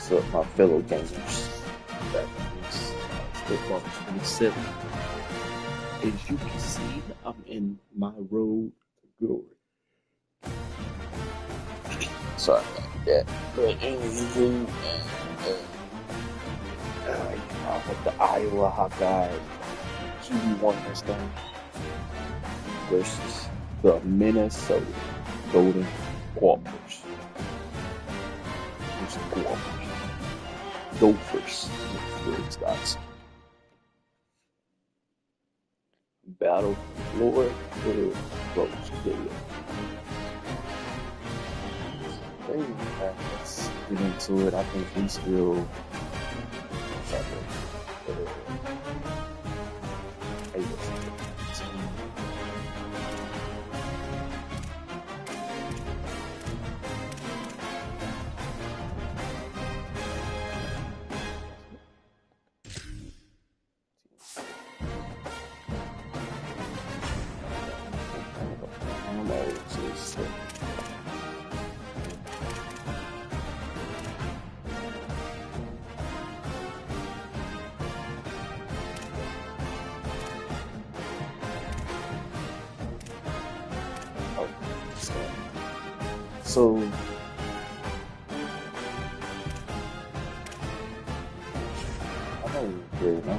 What's up, my fellow gamers? Back in this football 27. As you can see, I'm in my road to glory. Sorry about that. But anywho, I'm with the Iowa Hawkeyes QB1 this thing versus the Minnesota Golden Gophers. Gophers. Battle Lord for the Rose video. Let's get into it. I think we still So I don't really know.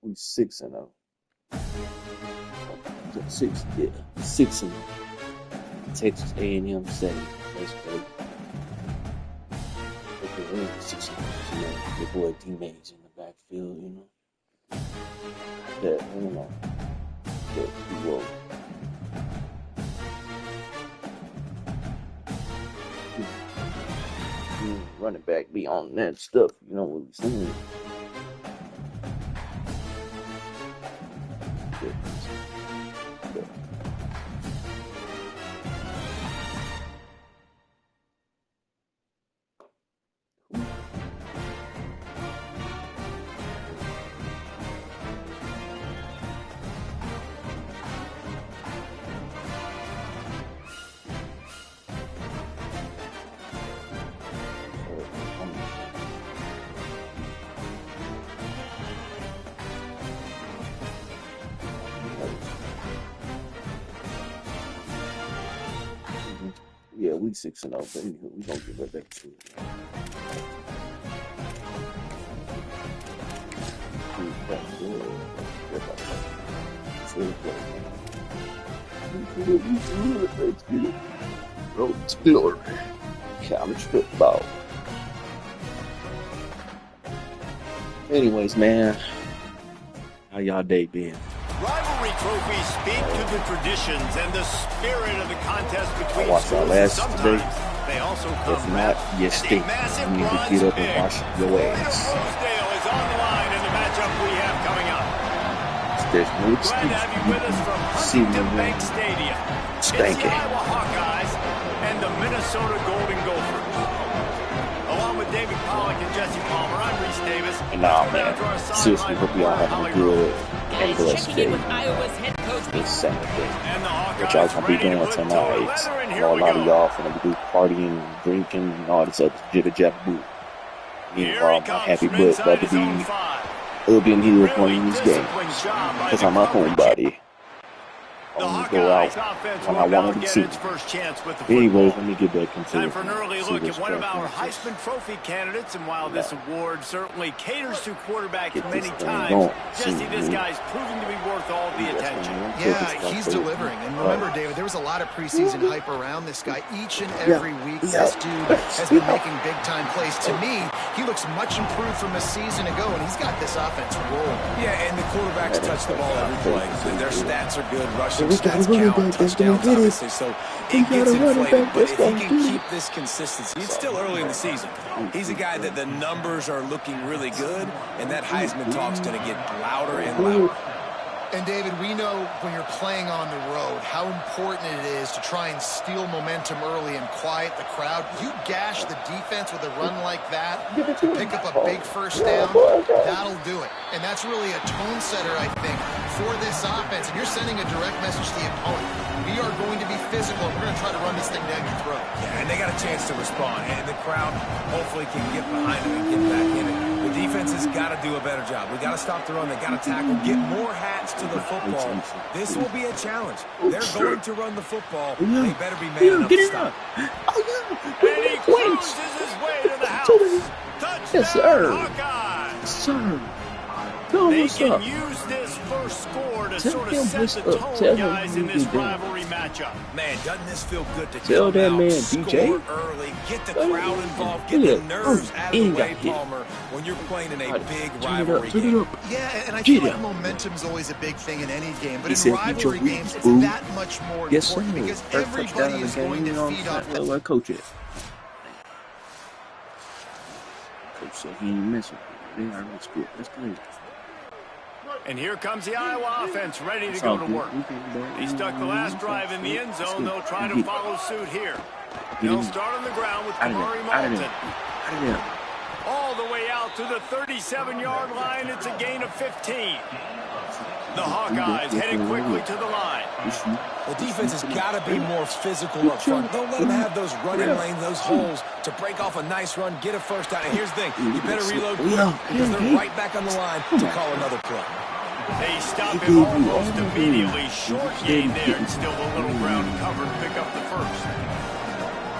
We 6-0. 6-0. Texas A&M 7. That's great. Okay, 6-0. Your boy teammates in the backfield, you know. That, you know. But we will. Running back be on that stuff, you know what we're saying. Yeah, we 6-0, but anywho, we gonna get right back to it. Let's get it. Road to glory. College football. Anyways, man, how y'all day been? Rivalry trophies speak to the traditions and the spirit of the contest between I watched our last today. They also If not, you stink. You need to get up and wash your ass. Rosedale is on the line in the matchup we have coming up. There's no excuse. Glad to have you with us from Huntington Bank Stadium. It's the Iowa Hawkeyes and the Minnesota Golden Gophers. Along with David Pollack and Jesse Palmer, I'm Reese Davis. Nah, man. Seriously, hope y'all having a good and blessed day. This Saturday. What y'all gonna be doing tonight? I know a lot of y'all finna be partying, drinking, and all this other jibber jabber boo. Meanwhile, I'm not happy, but glad to be urban here playing these games. Because I'm a homebody. I want to go out when I want to see. Anyways, let me get back into it. Time for an early look at one of our Heisman Trophy candidates, and while this award certainly caters to quarterbacks many times, Jesse, this guy's proving to be worth all the attention. Yeah, he's delivering. And remember, David, there was a lot of preseason hype around this guy. Each and every week, this dude has been making big-time plays. To me, he looks much improved from a season ago, and he's got this offense rolling. Yeah, and the quarterbacks touch the ball every play. Their stats are good. Rushing stats count, touchdowns, obviously, so it gets inflated. But if he can keep this consistency, it's still early in the season. He's a guy that the numbers are looking really good, and that Heisman talk's going to get louder and louder. And, David, we know when you're playing on the road how important it is to try and steal momentum early and quiet the crowd. You gash the defense with a run like that to pick up a big first down, that'll do it. And that's really a tone setter, I think, for this offense. And you're sending a direct message to the opponent. We are going to be physical, and we're going to try to run this thing down your throat. Yeah, and they got a chance to respond, and the crowd hopefully can get behind them and get back in it. The defense has got to do a better job. We got to stop the run. They got to tackle, get more hats to the football. This will be a challenge. They're going to run the football. They better be man enough to stop. And he cruises his way to the house. Touchdown, yes, sir. Hawkeyes. Sir. Tell They what's can up. use this first score to Tell sort of him set what's the up. tone, Tell him guys, in what this he doing. rivalry matchup. Man, doesn't this feel good to Tell come that out, man, score DJ. early, get the crowd involved, get the nerves out of the way, Palmer, when you're playing in a big rivalry game. Yeah, and I feel like momentum's always a big thing in any game, but in rivalry games, it's that much more important because everybody is going to feed off that. Well, coach it. Coach said he ain't messing with it. They already scored. That's crazy. And here comes the Iowa offense ready to go to work. He stuck the last drive in the end zone. They'll try to follow suit here. They'll start on the ground with Kamari Malton. All the way out to the 37-yard line. It's a gain of 15. The Hawkeyes headed quickly to the line. The defense has got to be more physical up front. Don't let them have those running lanes, those holes to break off a nice run, get a first down. And here's the thing, you better reload quick because they're right back on the line to call another play. They stop him almost immediately. Short gain there, and still a little ground to cover to pick up the first.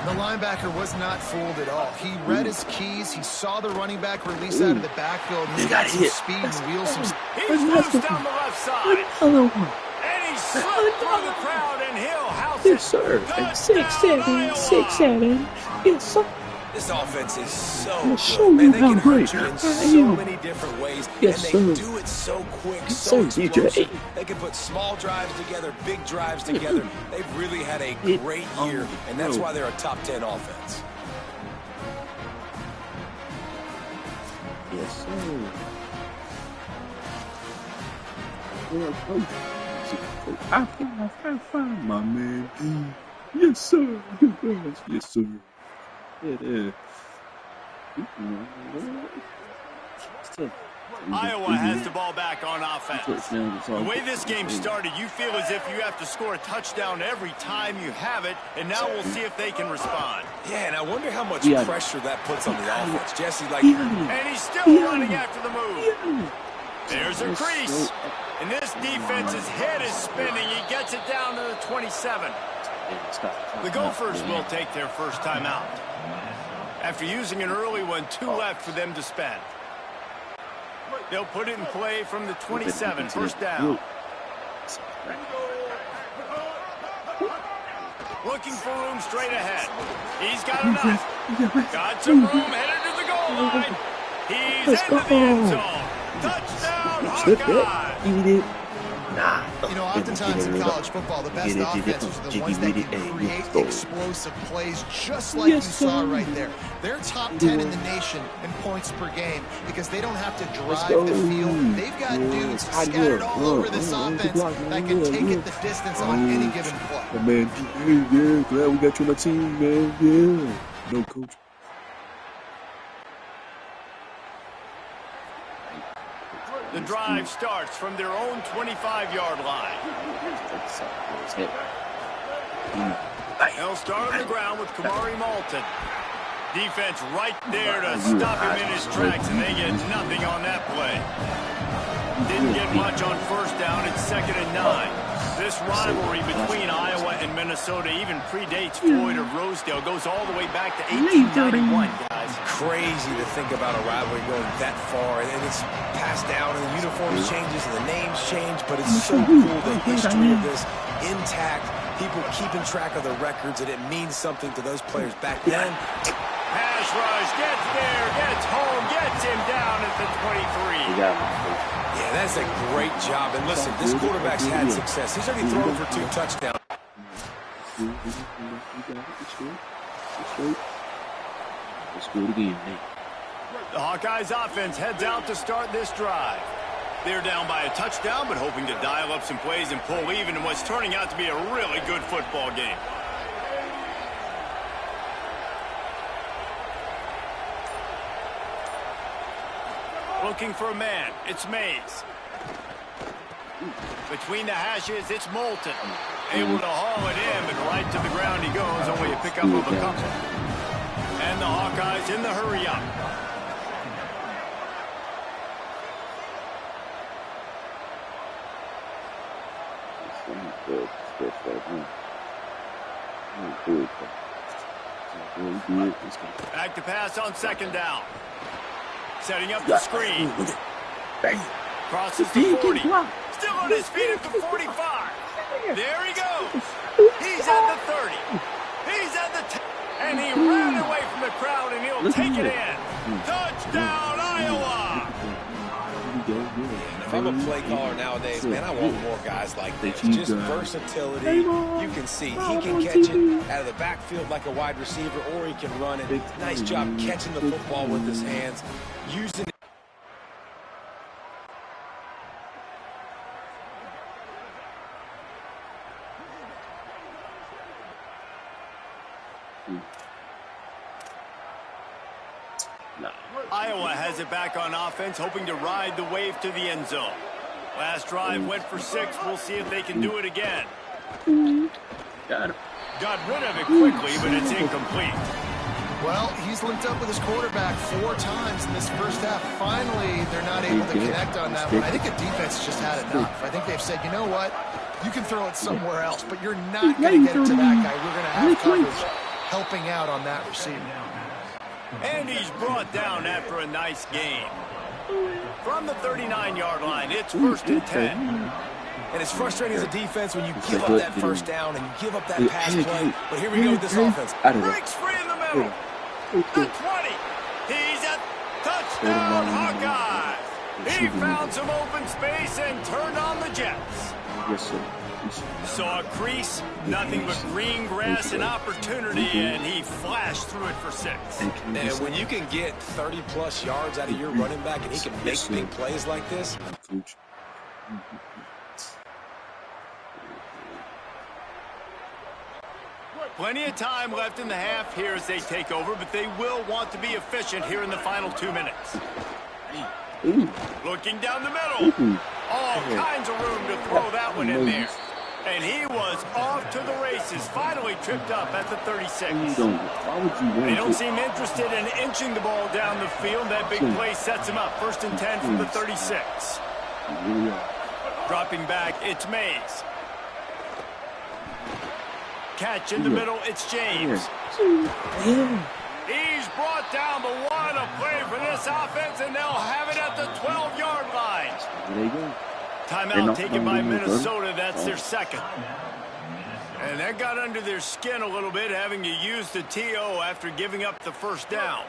The linebacker was not fooled at all. He read his keys. He saw the running back release out of the backfield. He got some speed and wheels. He's loose down the left side. And he slipped through the crowd, and he'll house it. Yes, sir. 6'7", 6'7". Yes, sir. This offense is so show good. Man, you they how can great hurt you in I so am. many different ways, Yes, and they sir. do it so quick, Yes, so sir, explosive. DJ. They can put small drives together, big drives together. They've really had a great year, and that's why they're a top 10 offense. Yes, sir. Well, coach. I found my man. Yes, sir. Yes, sir. It is. Iowa has the ball back on offense. The way this game started, you feel as if you have to score a touchdown every time you have it, and now we'll see if they can respond. Yeah, and I wonder how much pressure that puts on the offense. Jesse, and he's still running after the move. There's a crease. And this defense's head is spinning. He gets it down to the 27. The Gophers will take their first time out. After using an early one, 2 left for them to spend. They'll put it in play from the 27, first down. Looking for room straight ahead. He's got enough. Got some room, headed to the goal line. He's into the end zone. Touchdown, Hawkeyes. You know, oftentimes in college football, the best offenses are the ones that can create explosive plays just like you saw right there. They're top 10 in the nation in points per game because they don't have to drive the field. They've got dudes scattered all over this offense that can take it the distance on any given play. Man, yeah, glad we got you on the team, man. Yeah. No, coach. The drive starts from their own 25-yard line. They'll start on the ground with Kamari Malton. Defense right there to stop him in his tracks, and they get nothing on that play. Didn't get much on first down. It's 2nd and 9. This rivalry between Iowa and Minnesota even predates Floyd of Rosedale. Goes all the way back to 1891, guys. Crazy to think about a rivalry going that far, and it's passed down, and the uniforms changes, and the names change, but it's so cool, the history of this intact, people keeping track of the records, and it means something to those players back then. Pass rush, gets there, gets home, gets him down at the 23. Yeah, that's a great job. And listen, this quarterback's had success. He's already thrown for 2 touchdowns. Let's go again, Nate. The Hawkeyes offense heads out to start this drive. They're down by a touchdown, but hoping to dial up some plays and pull even in what's turning out to be a really good football game. Looking for a man. It's Mays. Between the hashes, it's Moulton. Able to haul it in, but right right to the ground he goes, only a pickup of a couple. And the Hawkeyes in the hurry up. Back to pass on second down. Setting up the screen. Crosses the 40. Still on his feet at the 45. There he goes. He's at the 30. He's at the 10. And he ran away from the crowd, and he'll take it in. Touchdown, Iowa. If I'm a play caller nowadays, man, I want more guys like this. Just versatility. You can see he can catch it out of the backfield like a wide receiver, or he can run it. Nice job catching the football with his hands, using it. Iowa has it back on offense, hoping to ride the wave to the end zone. Last drive went for 6. We'll see if they can do it again. Got rid of it quickly, but it's incomplete. Well, he's linked up with his quarterback 4 times in this first half. Finally, they're not able to connect on that one. I think the defense just had enough. I think they've said, you know what? You can throw it somewhere else, but you're not going to get it to that guy. We're going to have coverage helping out on that receiver. And he's brought down after a nice gain. From the 39-yard line, it's 1st and 10. And it's frustrating as a defense when you give up that first down and you give up that pass play. But here we go with this offense. Breaks free in the middle. The 20. He's at touchdown, Hawkeyes. He found some open space and turned on the Jets. Yes, sir. Saw a crease, nothing but green grass and opportunity, and he flashed through it for 6. And when you can get 30-plus yards out of your running back and he can make big plays like this. Plenty of time left in the half here as they take over, but they will want to be efficient here in the final 2 minutes. Looking down the middle. All kinds of room to throw that one in there. And he was off to the races, finally tripped up at the 36. They don't seem interested in inching the ball down the field. That big play sets him up. 1st and 10 from the 36. Dropping back, it's Mays. Catch in the middle, it's James. He's brought down, but what a play for this offense, and they'll have it at the 12-yard line. There you go. Timeout taken by Minnesota. That's their second. And that got under their skin a little bit, having to use the TO after giving up the first down.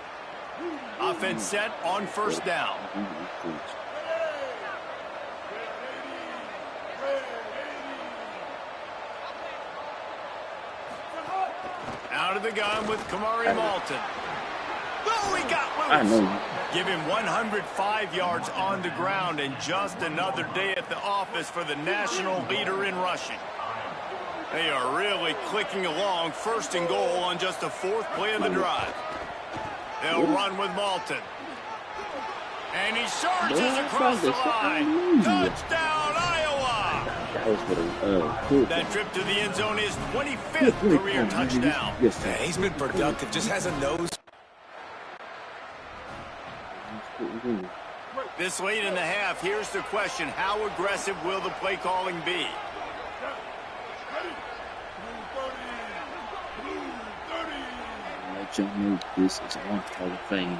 Offense set on 1st down. Out of the gun with Kamari Malton. Oh, he got loose. Give him 105 yards on the ground, and just another day at the office for the national leader in rushing. They are really clicking along. 1st and goal on just the 4th play of the drive. They'll run with Malton. And he charges across the line. Touchdown, Iowa! That trip to the end zone is 25th career touchdown. Yeah, he's been productive, just has a nose. This late in the half, here's the question. How aggressive will the play calling be? Let you know this is a Hall of Fame.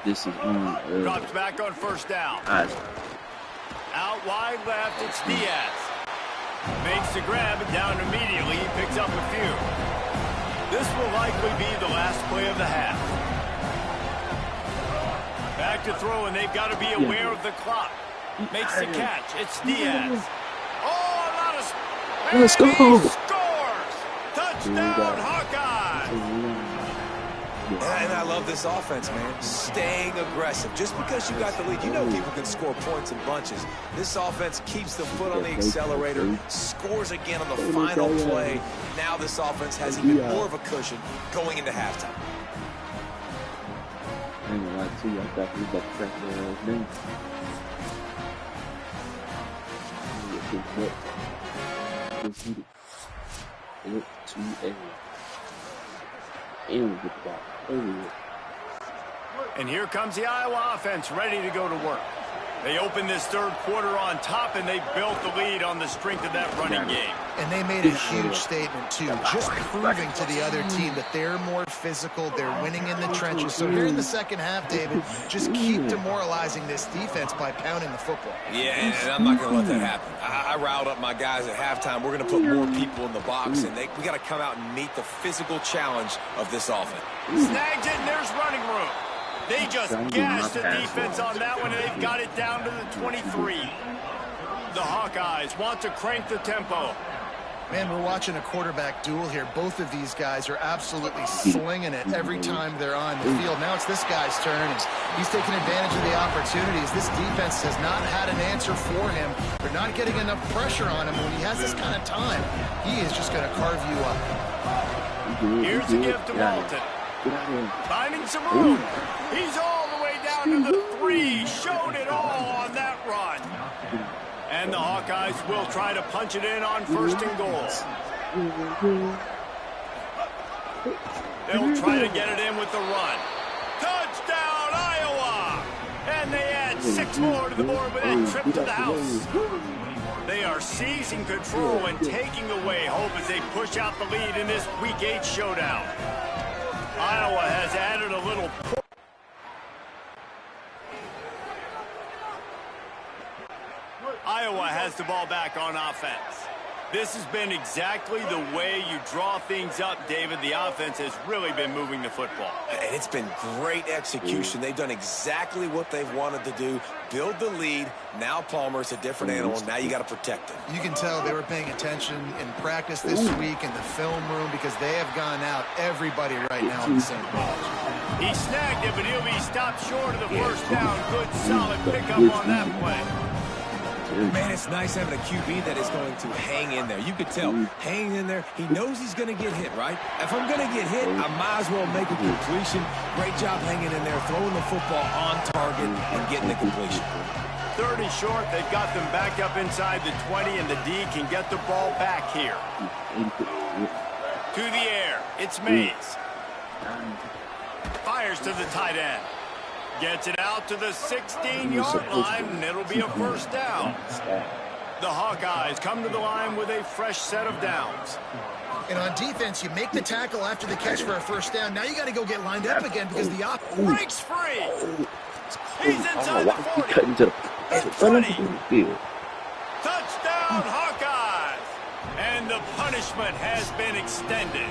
This is on. Drops back on 1st down. Out wide left, it's Diaz. Makes the grab and down immediately. He picks up a few. This will likely be the last play of the half. Back to throw, and they've got to be aware of the clock. Makes the catch. It's Diaz. Oh, a lot of... Let's go. He scores! Touchdown, Hawkeyes! And I love this offense, man. Staying aggressive. Just because you got the lead, you know people can score points in bunches. This offense keeps the foot on the accelerator, scores again on the final play. Now this offense has even more of a cushion going into halftime. I ain't gonna lie to you, I thought he was about to crack the name. And here comes the Iowa offense ready to go to work. They opened this third quarter on top, and they built the lead on the strength of that running game. And they made a huge statement, too, just proving to the other team that they're more physical, they're winning in the trenches. So here in the second half, David, just keep demoralizing this defense by pounding the football. Yeah, and I'm not going to let that happen. I riled up my guys at halftime. We're going to put more people in the box, and we got to come out and meet the physical challenge of this offense. Snagged it, and there's running room. They just gashed the defense on that one, and they've got it down to the 23. The Hawkeyes want to crank the tempo. Man, we're watching a quarterback duel here. Both of these guys are absolutely slinging it every time they're on the field. Now it's this guy's turn, and he's taking advantage of the opportunities. This defense has not had an answer for him. They're not getting enough pressure on him. When he has this kind of time, he is just going to carve you up. Here's a give to Malton. Finding some room. He's all the way down to the 3. Showed it all on that run. And the Hawkeyes will try to punch it in on 1st and goal. They'll try to get it in with the run. Touchdown, Iowa! And they add 6 more to the board with that trip to the house. They are seizing control and taking away hope as they push out the lead in this Week 8 showdown. Iowa has added a little. Iowa has the ball back on offense. This has been exactly the way you draw things up, David. The offense has really been moving the football. And it's been great execution. They've done exactly what they've wanted to do. Build the lead. Now Palmer's a different animal. Now you got to protect him. You can tell they were paying attention in practice this week in the film room because they have gone out everybody right now on the same page. He snagged it, but he'll be stopped short of the first down. Good, solid pickup on that play. Man, it's nice having a QB that is going to hang in there. You could tell, hanging in there, he knows he's going to get hit, right? If I'm going to get hit, I might as well make a completion. Great job hanging in there, throwing the football on target and getting the completion. 30 short, they've got them back up inside the 20, and the D can get the ball back here. To the air, it's Mays. Fires to the tight end. Gets it out to the 16-yard line, and it'll be a first down. The Hawkeyes come to the line with a fresh set of downs. And on defense, you make the tackle after the catch for a first down. Now you got to go get lined up again because the breaks free. He's inside the 40. Touchdown, Hawkeyes! And the punishment has been extended.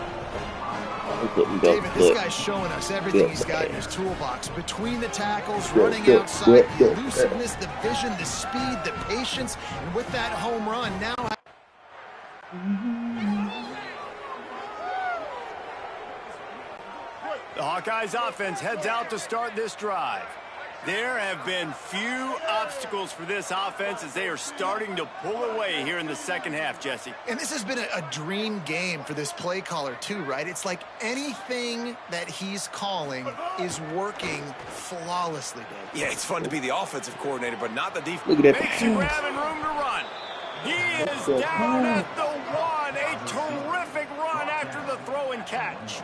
David, this guy's showing us everything he's got in his toolbox. Between the tackles, running outside, the elusiveness, the vision, the speed, the patience, and with that home run, now... The Hawkeyes offense heads out to start this drive. There have been few obstacles for this offense as they are starting to pull away here in the second half, Jesse. And this has been a dream game for this play caller too, right? It's like anything that he's calling is working flawlessly, Dave. Yeah, it's fun to be the offensive coordinator, but not the defense. Look at that. Makes a grab and room to run. He is down at the 1. A terrific run after the throw and catch.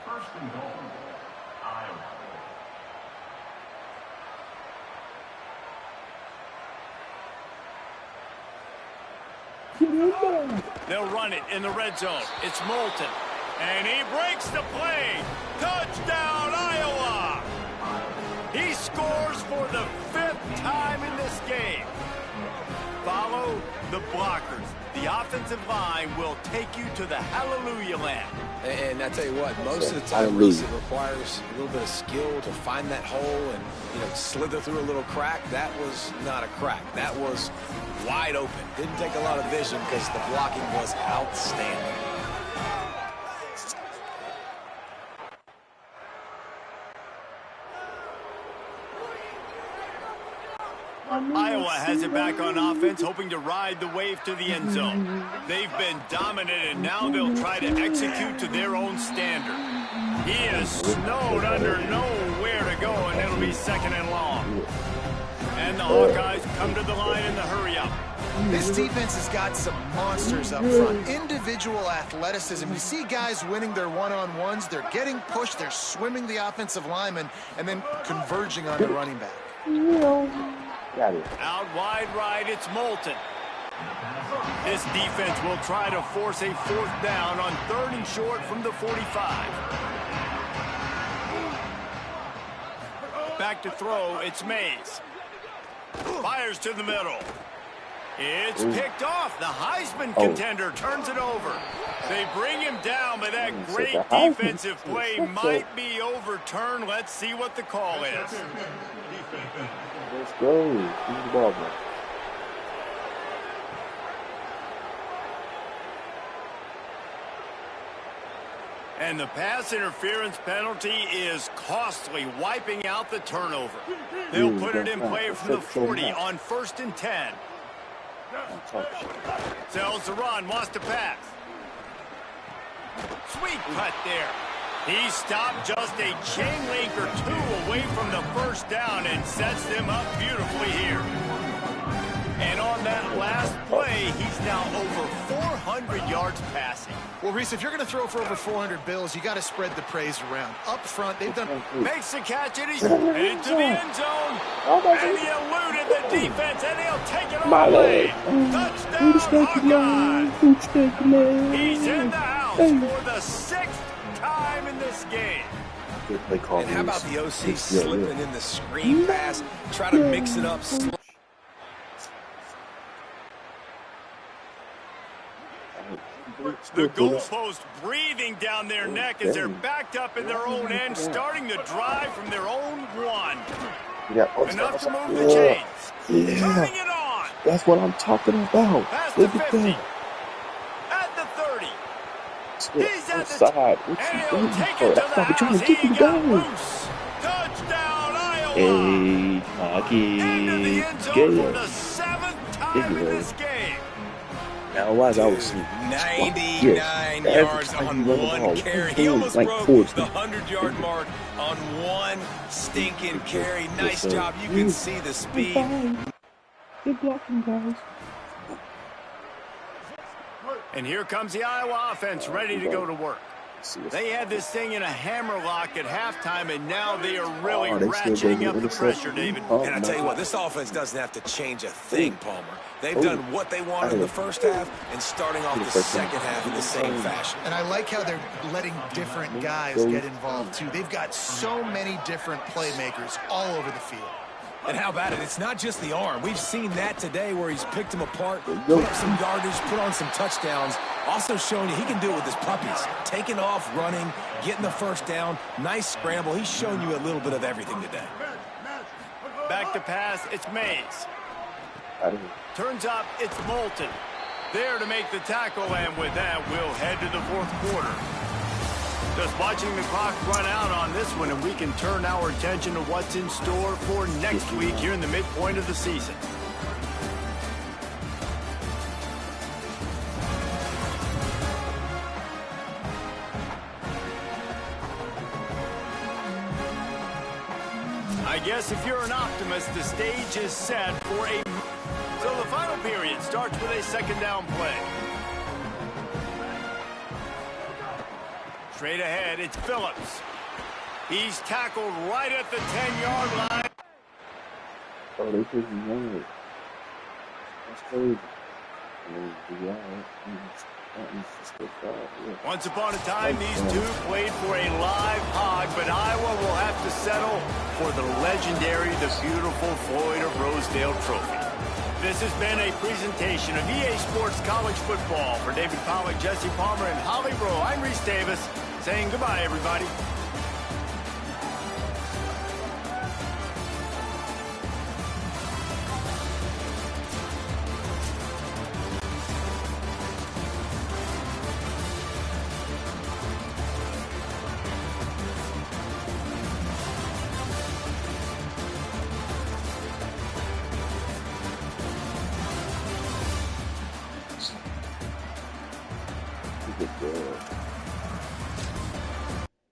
First and goal. They'll run it in the red zone. It's Moulton. And he breaks the play. Touchdown, Iowa! He scores for the 5th time in this game. Follow the blockers. The offensive line will take you to the hallelujah land. And I tell you what, most of the time it requires a little bit of skill to find that hole and, slither through a little crack. That was not a crack. That was wide open. Didn't take a lot of vision because the blocking was outstanding. Iowa has it back on offense, hoping to ride the wave to the end zone. They've been dominant, and now they'll try to execute to their own standard. He is snowed under nowhere to go, and it'll be 2nd and long. And the Hawkeyes come to the line in the hurry-up. This defense has got some monsters up front. Individual athleticism. You see guys winning their one-on-ones. They're getting pushed. They're swimming the offensive lineman and then converging on the running back. Got it. Out wide right, it's Moulton. This defense will try to force a 4th down on 3rd and short from the 45. Back to throw, it's Mays. Fires to the middle. It's picked off. The Heisman contender turns it over. They bring him down, but that great defensive play might be overturned. Let's see what the call is. Let's go. Who's the ball back? And the pass interference penalty is costly, wiping out the turnover. They'll put it in play from the 40 on 1st and 10. Sells the run, wants to pass. Sweet cut there. He stopped just a chain link or 2 away from the 1st down and sets them up beautifully here. And on that last play, he's now over 400 yards passing. Well, Reese, if you're going to throw for over 400 bills, you got to spread the praise around. Up front, they've done... Makes the catch, and he's headed to the end zone. And he eluded the defense, and he'll take it all away. Touchdown, Hawkeye. He's in the house for the 6th time in this game. And how about the OC slipping in the screen pass, try to mix it up. The goalpost breathing down their neck as they're backed up in their own end, starting to drive from their own 1. Enough to move the chains. Turning it on. That's what I'm talking about. Past the 50. At the 30. He's at the side. And he'll take it to the house. He got loose. Touchdown, Iowa. Hey, Into the end zone for the 7th time in this game. Now, I was seeing 99 yards on 1 carry. He almost broke the 100-yard mark on 1 stinking carry. Nice job. You can see the speed. Good blocking, guys. And here comes the Iowa offense ready to go to work. They had this thing in a hammerlock at halftime, and now they are really ratcheting up the pressure, David. And I tell you what, this offense doesn't have to change a thing, Palmer. They've done what they wanted in the 1st half and starting off the 2nd half in the same fashion. And I like how they're letting different guys get involved, too. They've got so many different playmakers all over the field. And how about it? It's not just the arm. We've seen that today where he's picked them apart, put up some yardage, put on some touchdowns. Also showing you he can do it with his puppies. Taking off, running, getting the 1st down. Nice scramble. He's shown you a little bit of everything today. Back to pass, it's Mays. Turns up, it's Moulton. There to make the tackle, and with that, we'll head to the 4th quarter. Just watching the clock run out on this one, and we can turn our attention to what's in store for next week here in the midpoint of the season. I guess if you're an optimist, the stage is set for a... So the final period starts with a 2nd down play. Straight ahead, it's Phillips. He's tackled right at the 10-yard line. Oh, they took me on. That's crazy. Once upon a time, these two played for a live hog, but Iowa will have to settle for the legendary, the beautiful Floyd of Rosedale Trophy. This has been a presentation of EA Sports College Football. For David Pollack, Jesse Palmer, and Holly Rowe, I'm Reese Davis, saying goodbye, everybody.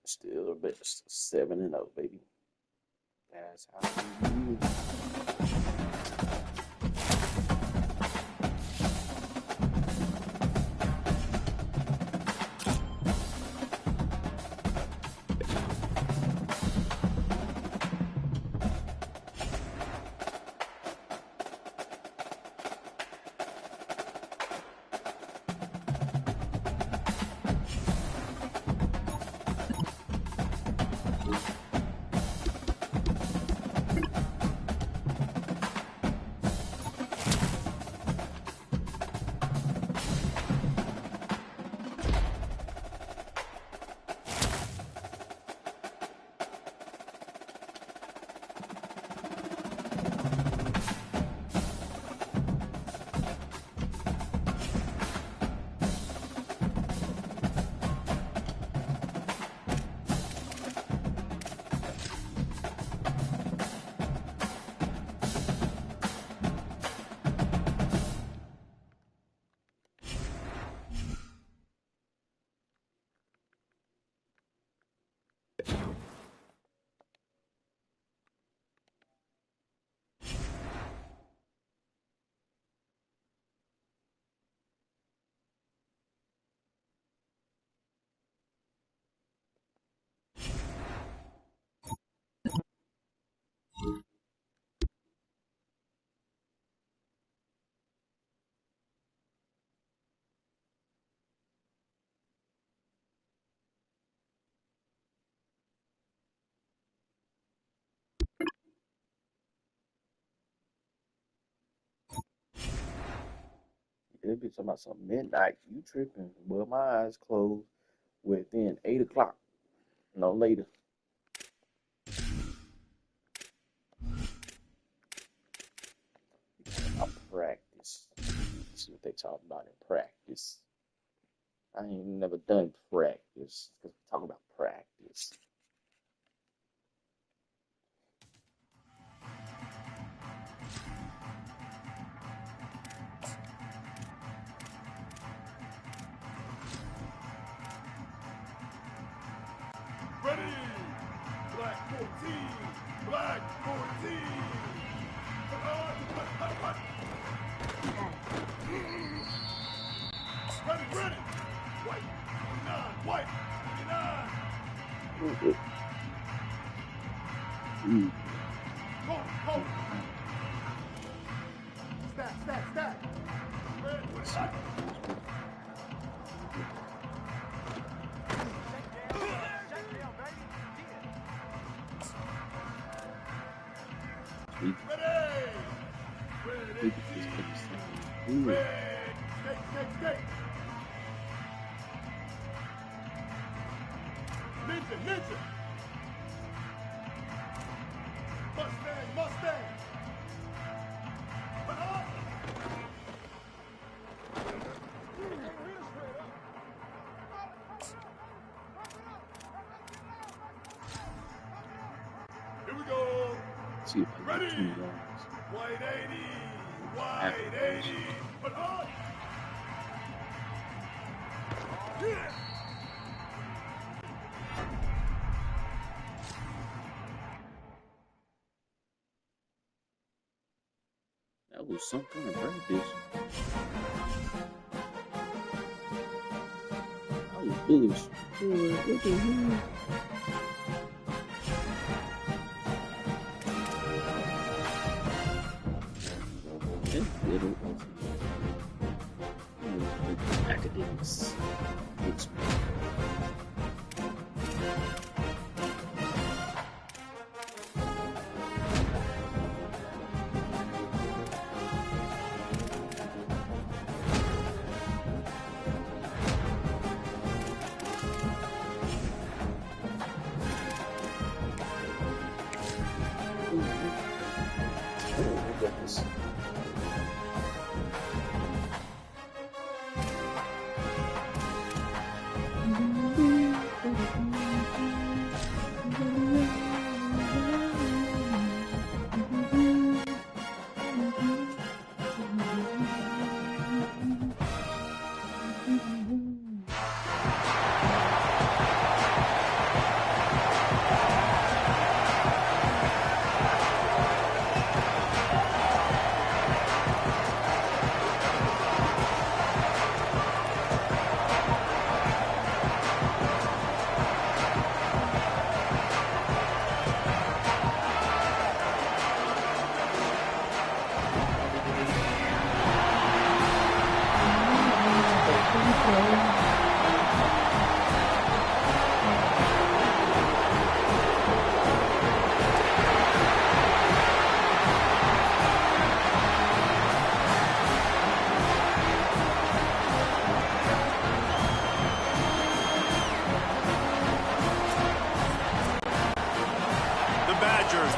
Still a bit 7-0, baby. That's how we do. They be talking about some midnight. You tripping? Well, my eyes closed within 8 o'clock, no later. I practice. See what they talk about in practice. I ain't never done practice because we talk about practice. Ready! Black 14! Black 14! Ready, ready! White 29! White 29! Hold, hold! Stack, stack, stack! Red 25! Ninja! Mustang! Here we go! Ready! White 80! But on! Yeah! That was some kind of practice. I was bullish. What the hell? Little academics.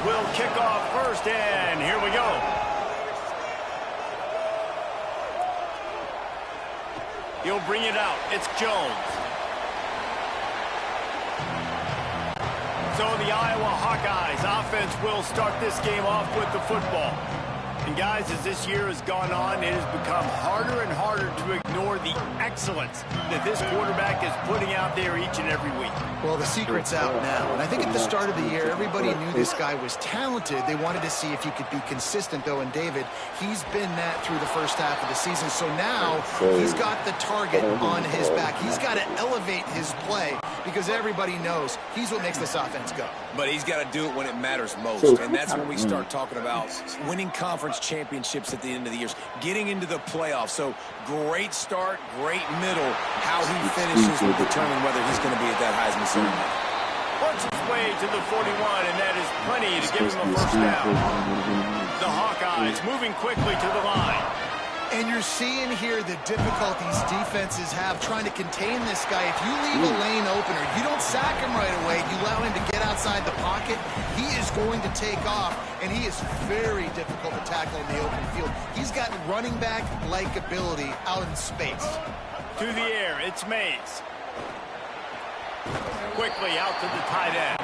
Will kick off first, and here we go. He'll bring it out. It's Jones. So the Iowa Hawkeyes offense will start this game off with the football. And guys, as this year has gone on, it has become harder and harder to ignore the excellence that this quarterback is putting out there each and every week. Well, the secret's out now, and I think at the start of the year, everybody knew this guy was talented. They wanted to see if he could be consistent, though, and David, he's been that through the first half of the season. So now he's got the target on his back. He's got to elevate his play because everybody knows he's what makes this offense go. But he's got to do it when it matters most, and that's when we start talking about winning conference championships at the end of the year, getting into the playoffs. So great start, great middle. How he finishes will determine whether he's going to be at that Heisman ceremony. Works his way to the 41, and that is plenty to give him a first down. The Hawkeyes moving quickly to the line. And you're seeing here the difficulties defenses have trying to contain this guy. If you leave a lane open or you don't sack him right away, you allow him to get outside the pocket, he is going to take off, and he is very difficult to tackle in the open field. He's got running back-like ability out in space. To the air, it's Mays. Quickly out to the tight end.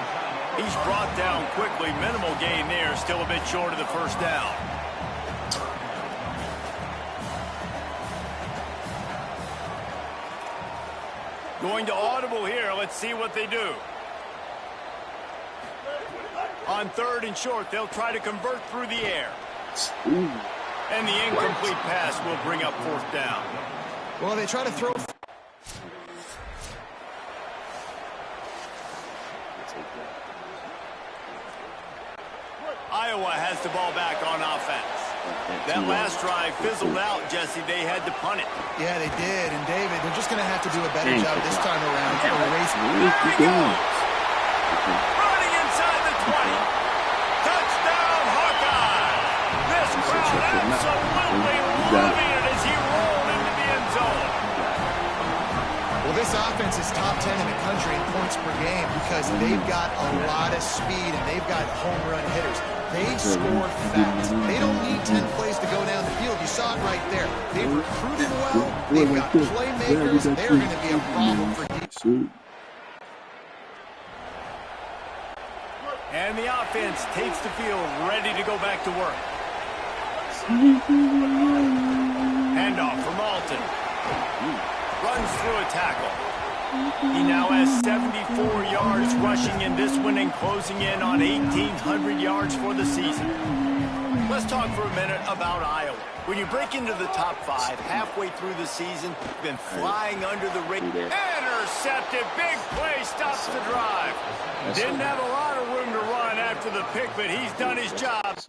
He's brought down quickly. Minimal gain there, still a bit short of the first down. Going to audible here. Let's see what they do. On 3rd and short, they'll try to convert through the air. And the incomplete pass will bring up 4th down. Well, they try to throw. Iowa has the ball back on offense. That last drive fizzled out, Jesse. They had to punt it. Yeah, they did. And, David, they're just going to have to do a better job this time around. There he goes. Running inside the 20. Touchdown, Hawkeye. This crowd absolutely loving it as he rolled into the end zone. Well, this offense is top 10 in the country in points per game because they've got a lot of speed and they've got home run hitters. They score fast. They don't need 10 plays to go down the field. You saw it right there. They've recruited well. They've got playmakers. They're going to be a problem for you. And the offense takes the field, ready to go back to work. Handoff for Malton. Runs through a tackle. He now has 74 yards rushing in this one and closing in on 1,800 yards for the season. Let's talk for a minute about Iowa. When you break into the top 5 halfway through the season, been flying under the radar. Intercepted. Big play stops the drive. Didn't have a lot of room to run after the pick, but he's done his job.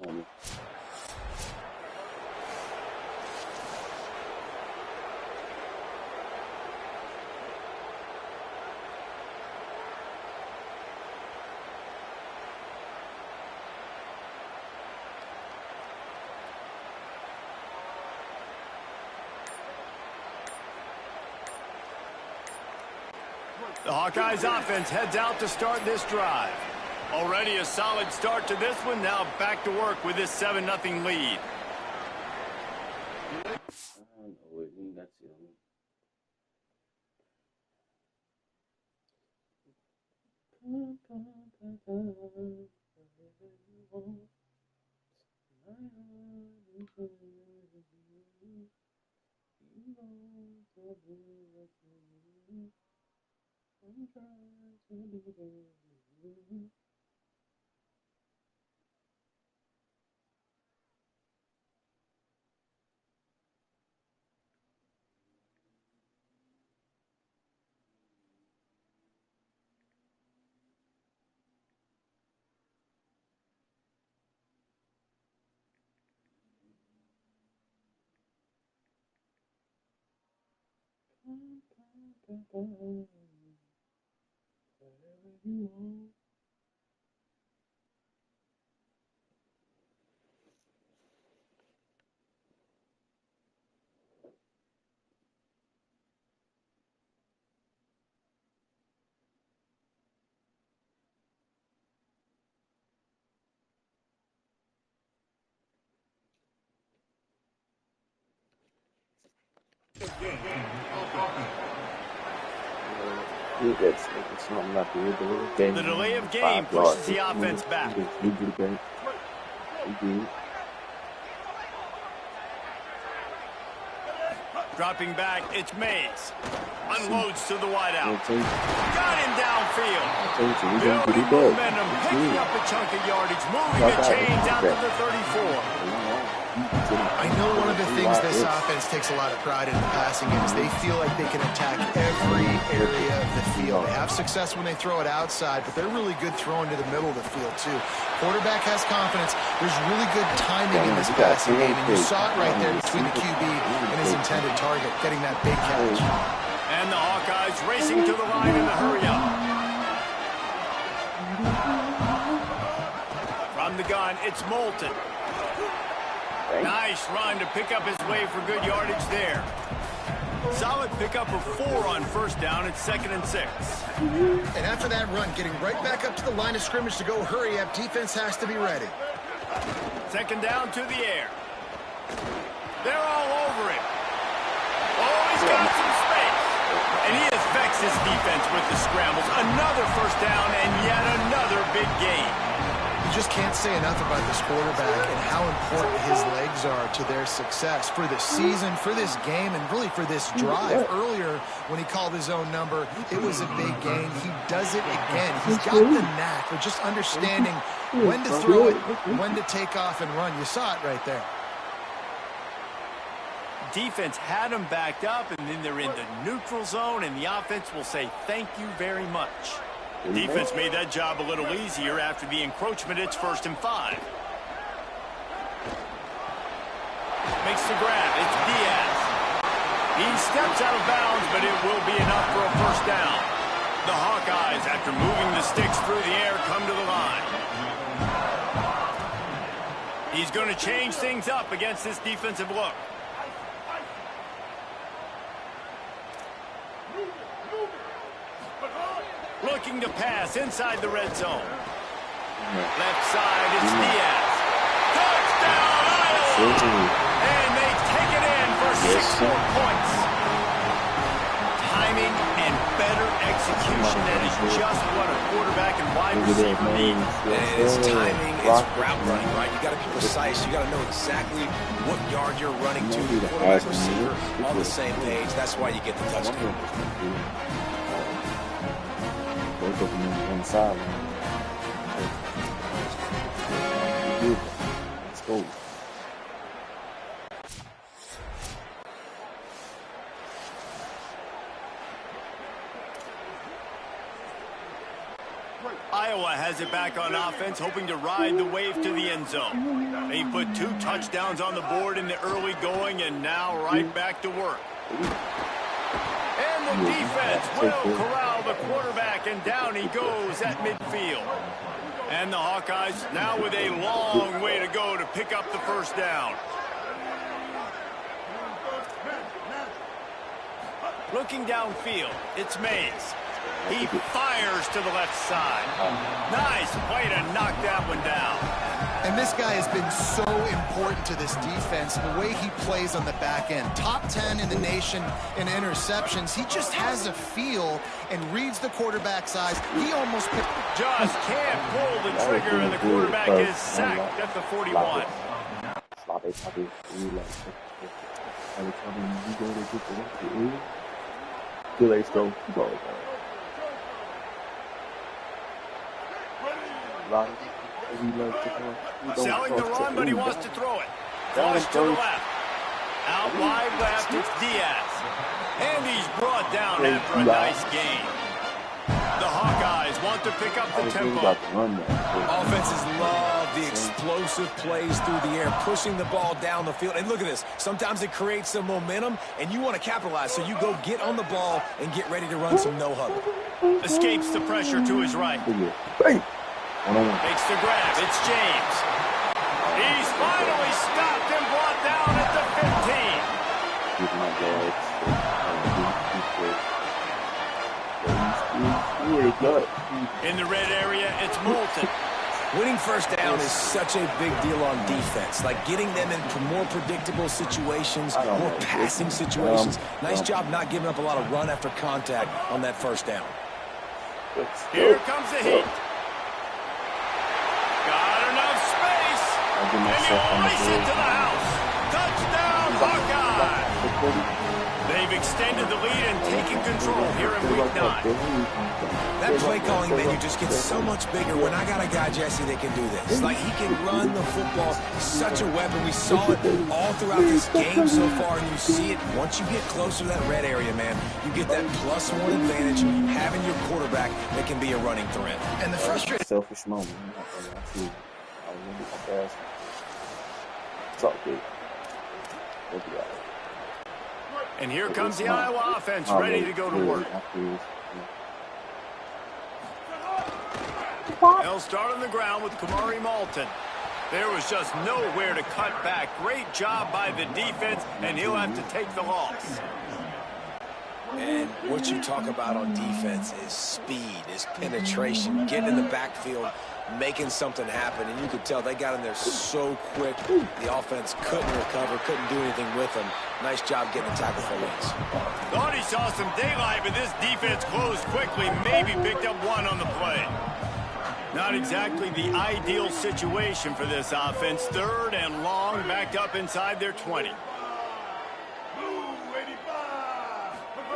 The Hawkeyes offense heads out to start this drive. Already a solid start to this one. Now back to work with this 7-0 lead. The delay of game pushes the offense back. Dropping back, it's Mays. Unloads to the wideout. Got him downfield. Building momentum, picking up a chunk of yardage, moving the chains out to the 34. I know one of the things this offense takes a lot of pride in the passing game is they feel like they can attack every area of the field. They have success when they throw it outside, but they're really good throwing to the middle of the field, too. Quarterback has confidence. There's really good timing in this passing game, and you saw it right there between the QB and his intended target, getting that big catch. And the Hawkeyes racing to the line in the hurry-up. From the gun, it's Moulton. Nice run to pick up his way for good yardage there. Solid pickup of 4 on first down. It's 2nd and 6. And after that run, getting right back up to the line of scrimmage to go hurry up, defense has to be ready. 2nd down to the air. They're all over it. Oh, he's got some space. And he has vexed his defense with the scrambles. Another first down and yet another big gain. You just can't say enough about this quarterback and how important his legs are to their success for the season, for this game, and really for this drive. Earlier, when he called his own number, it was a big gain. He does it again. He's got the knack of just understanding when to throw it, when to take off and run. You saw it right there. Defense had him backed up, and then they're in the neutral zone, and the offense will say thank you very much. Defense made that job a little easier after the encroachment. It's 1st and 5. Makes the grab. It's Diaz. He steps out of bounds, but it will be enough for a first down. The Hawkeyes, after moving the sticks through the air, come to the line. He's going to change things up against this defensive look. Looking to pass inside the red zone. Left side, it's Diaz. Touchdown, Iowa! And they take it in for 6 more points. Timing and better execution, that is just what a quarterback and wide receiver need. It's timing, it's route running, right? You got to be precise. You got to know exactly what yard you're running to. The quarterback receiver on the same page. That's why you get the touchdown. Both of them on the sideline. Let's go. Iowa has it back on offense, hoping to ride the wave to the end zone. They put 2 touchdowns on the board in the early going, and now right back to work. And the defense will corral the quarterback, and down he goes at midfield. And the Hawkeyes now with a long way to go to pick up the first down. Looking downfield, it's Mays. He fires to the left side. Nice play to knock that one down. And this guy has been so important to this defense, the way he plays on the back end. Top 10 in the nation in interceptions. He just has a feel and reads the quarterback's eyes. He almost just can't pull the trigger, and the quarterback is sacked at the 41. Selling the run, but he wants to throw it. Flush to the left. Out wide left, it's Diaz. And he's brought down after a nice gain. The Hawkeyes want to pick up the tempo. Offenses love the explosive plays through the air, pushing the ball down the field. And look at this. Sometimes it creates some momentum, and you want to capitalize. So you go get on the ball and get ready to run some no-huddle. Escapes the pressure to his right. Makes the grab. It's James. He's finally stopped and brought down at the 15. In the red area, it's Moulton. Winning first down is such a big deal on defense. Like getting them into more predictable situations, more passing situations. Nice job not giving up a lot of run after contact on that first down. Here comes the heat. Got enough space. And he'll race it to the house. Touchdown, Hawkeye. They've extended the lead and taken control here in Week 9. That play calling menu just gets so much bigger when I got a guy, Jesse, that can do this. Like, he can run the football. Such a weapon. We saw it all throughout this game so far, and you see it once you get closer to that red area, man. You get that +1 advantage having your quarterback that can be a running threat. And the frustrating selfish moment. It's all good. And here comes the Iowa offense ready to go to work. They'll start on the ground with Kamari Moulton. There was just nowhere to cut back. Great job by the defense, and he'll have to take the loss. And what you talk about on defense is speed, is penetration, getting in the backfield, making something happen. And you could tell they got in there so quick. The offense couldn't recover, couldn't do anything with them. Nice job getting the tackle for Wentz. Thought he saw some daylight, but this defense closed quickly, maybe picked up one on the play. Not exactly the ideal situation for this offense. 3rd and long, backed up inside their 20.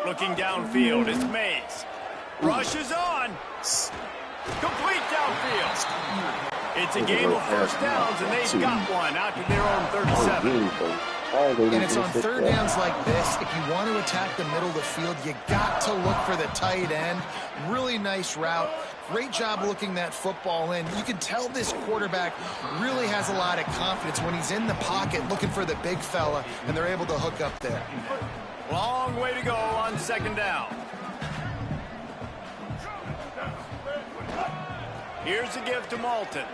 Looking downfield, it's Mays. Rushes on. Complete downfield. It's a game of first downs, and they've got one out to their own 37. And it's on 3rd downs like this. If you want to attack the middle of the field, you got to look for the tight end. Really nice route. Great job looking that football in. You can tell this quarterback really has a lot of confidence when he's in the pocket looking for the big fella, and they're able to hook up there. Long way to go on 2nd down. Here's a give to Malton.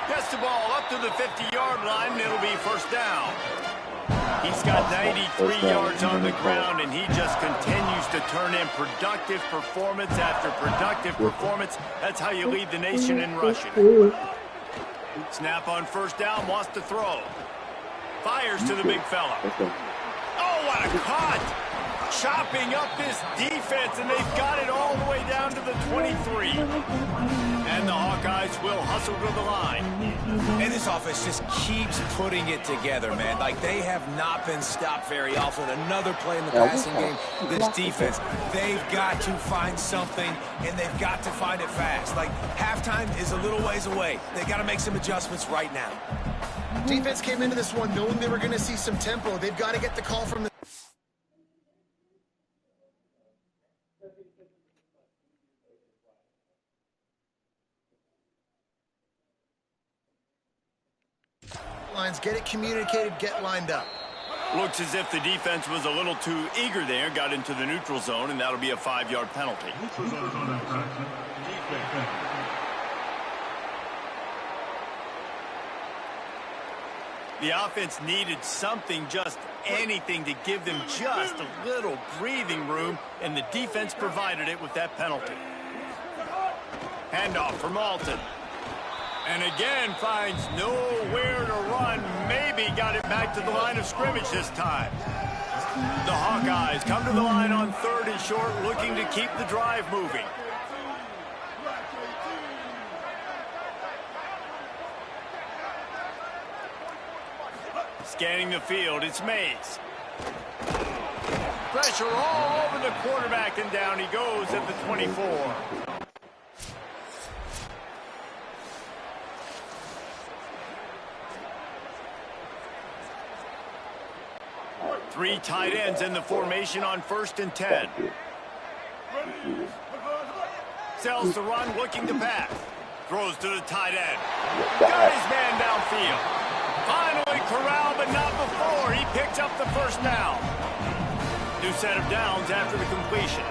Gets the ball up to the 50-yard line, and it'll be 1st down. He's got 93 yards on the ground, and he just continues to turn in productive performance after productive performance. That's how you lead the nation in rushing. Snap on 1st down, wants to throw. Fires to the big fella. Oh, what a cut! Chopping up this defense, and they've got it all the way down to the 23. And the Hawkeyes will hustle to the line. And this offense just keeps putting it together, man. Like, they have not been stopped very often. Another play in the passing game. This defense, they've got to find something, and they've got to find it fast. Like, halftime is a little ways away. They got to make some adjustments right now. Defense came into this one knowing they were going to see some tempo. They've got to get the call from the lines. Get it communicated, get lined up. Looks as if the defense was a little too eager there, got into the neutral zone, and that'll be a 5-yard penalty. The offense needed something, just anything, to give them just a little breathing room, and the defense provided it with that penalty. Handoff for Malton. And again finds nowhere to run. Maybe got it back to the line of scrimmage this time. The Hawkeyes come to the line on 3rd and short, looking to keep the drive moving. Scanning the field, it's Mays. Pressure all over the quarterback, and down he goes at the 24. Three tight ends in the formation on 1st and 10. Sells the run, looking to pass. Throws to the tight end. Got his man downfield. Finally corralled, but not before. He picks up the 1st down. New set of downs after the completion.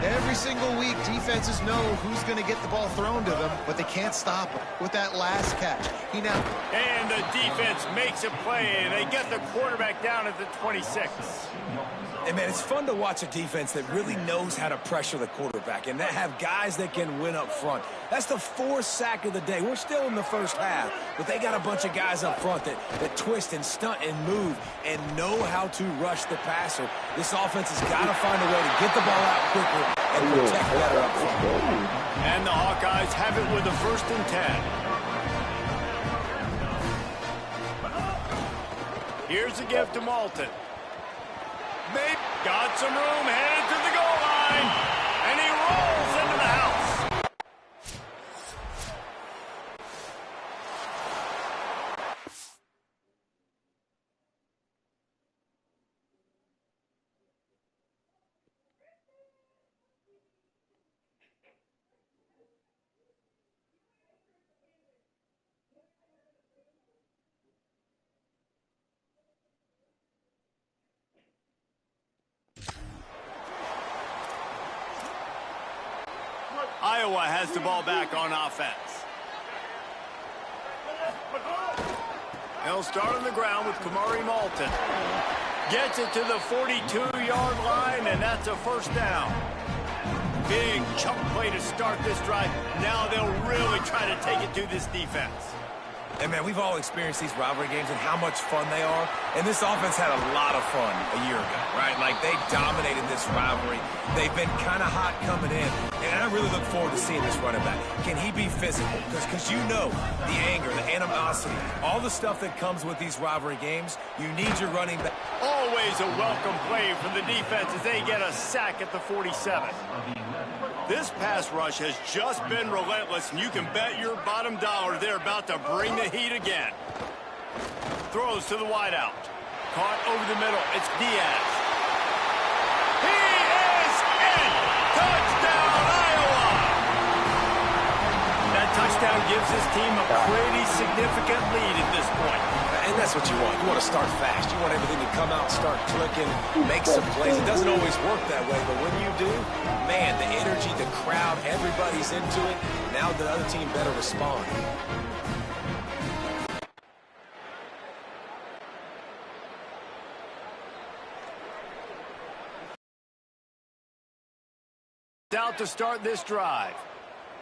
Every single week, defenses know who's going to get the ball thrown to them, but they can't stop him with that last catch. And the defense makes a play, and they get the quarterback down at the 26. And, man, it's fun to watch a defense that really knows how to pressure the quarterback and that have guys that can win up front. That's the 4th sack of the day. We're still in the first half, but they got a bunch of guys up front that twist and stunt and move and know how to rush the passer. This offense has got to find a way to get the ball out quicker and protect better up front. And the Hawkeyes have it with a 1st and 10. Here's a give to Malton. They've got some room, headed to the goal line, and he rolls into the house. Iowa has the ball back on offense. They'll start on the ground with Kamari Malton. Gets it to the 42-yard line, and that's a first down. Big chunk play to start this drive. Now they'll really try to take it to this defense. And, man, we've all experienced these rivalry games and how much fun they are. And this offense had a lot of fun a year ago, right? Like, they dominated this rivalry. They've been kind of hot coming in. And I really look forward to seeing this running back. Can he be physical? Because you know the anger, the animosity, all the stuff that comes with these rivalry games, you need your running back. Always a welcome play from the defense as they get a sack at the 47. This pass rush has just been relentless, and you can bet your bottom dollar they're about to bring the heat again. Throws to the wideout. Caught over the middle. It's Diaz. He is in! Touchdown, Iowa! That touchdown gives his team a pretty significant lead at this point. And that's what you want. You want to start fast. You want everything to come out, start clicking, make some plays. It doesn't always work that way, but when you do, man, the energy, the crowd, everybody's into it. Now the other team better respond. Out to start this drive.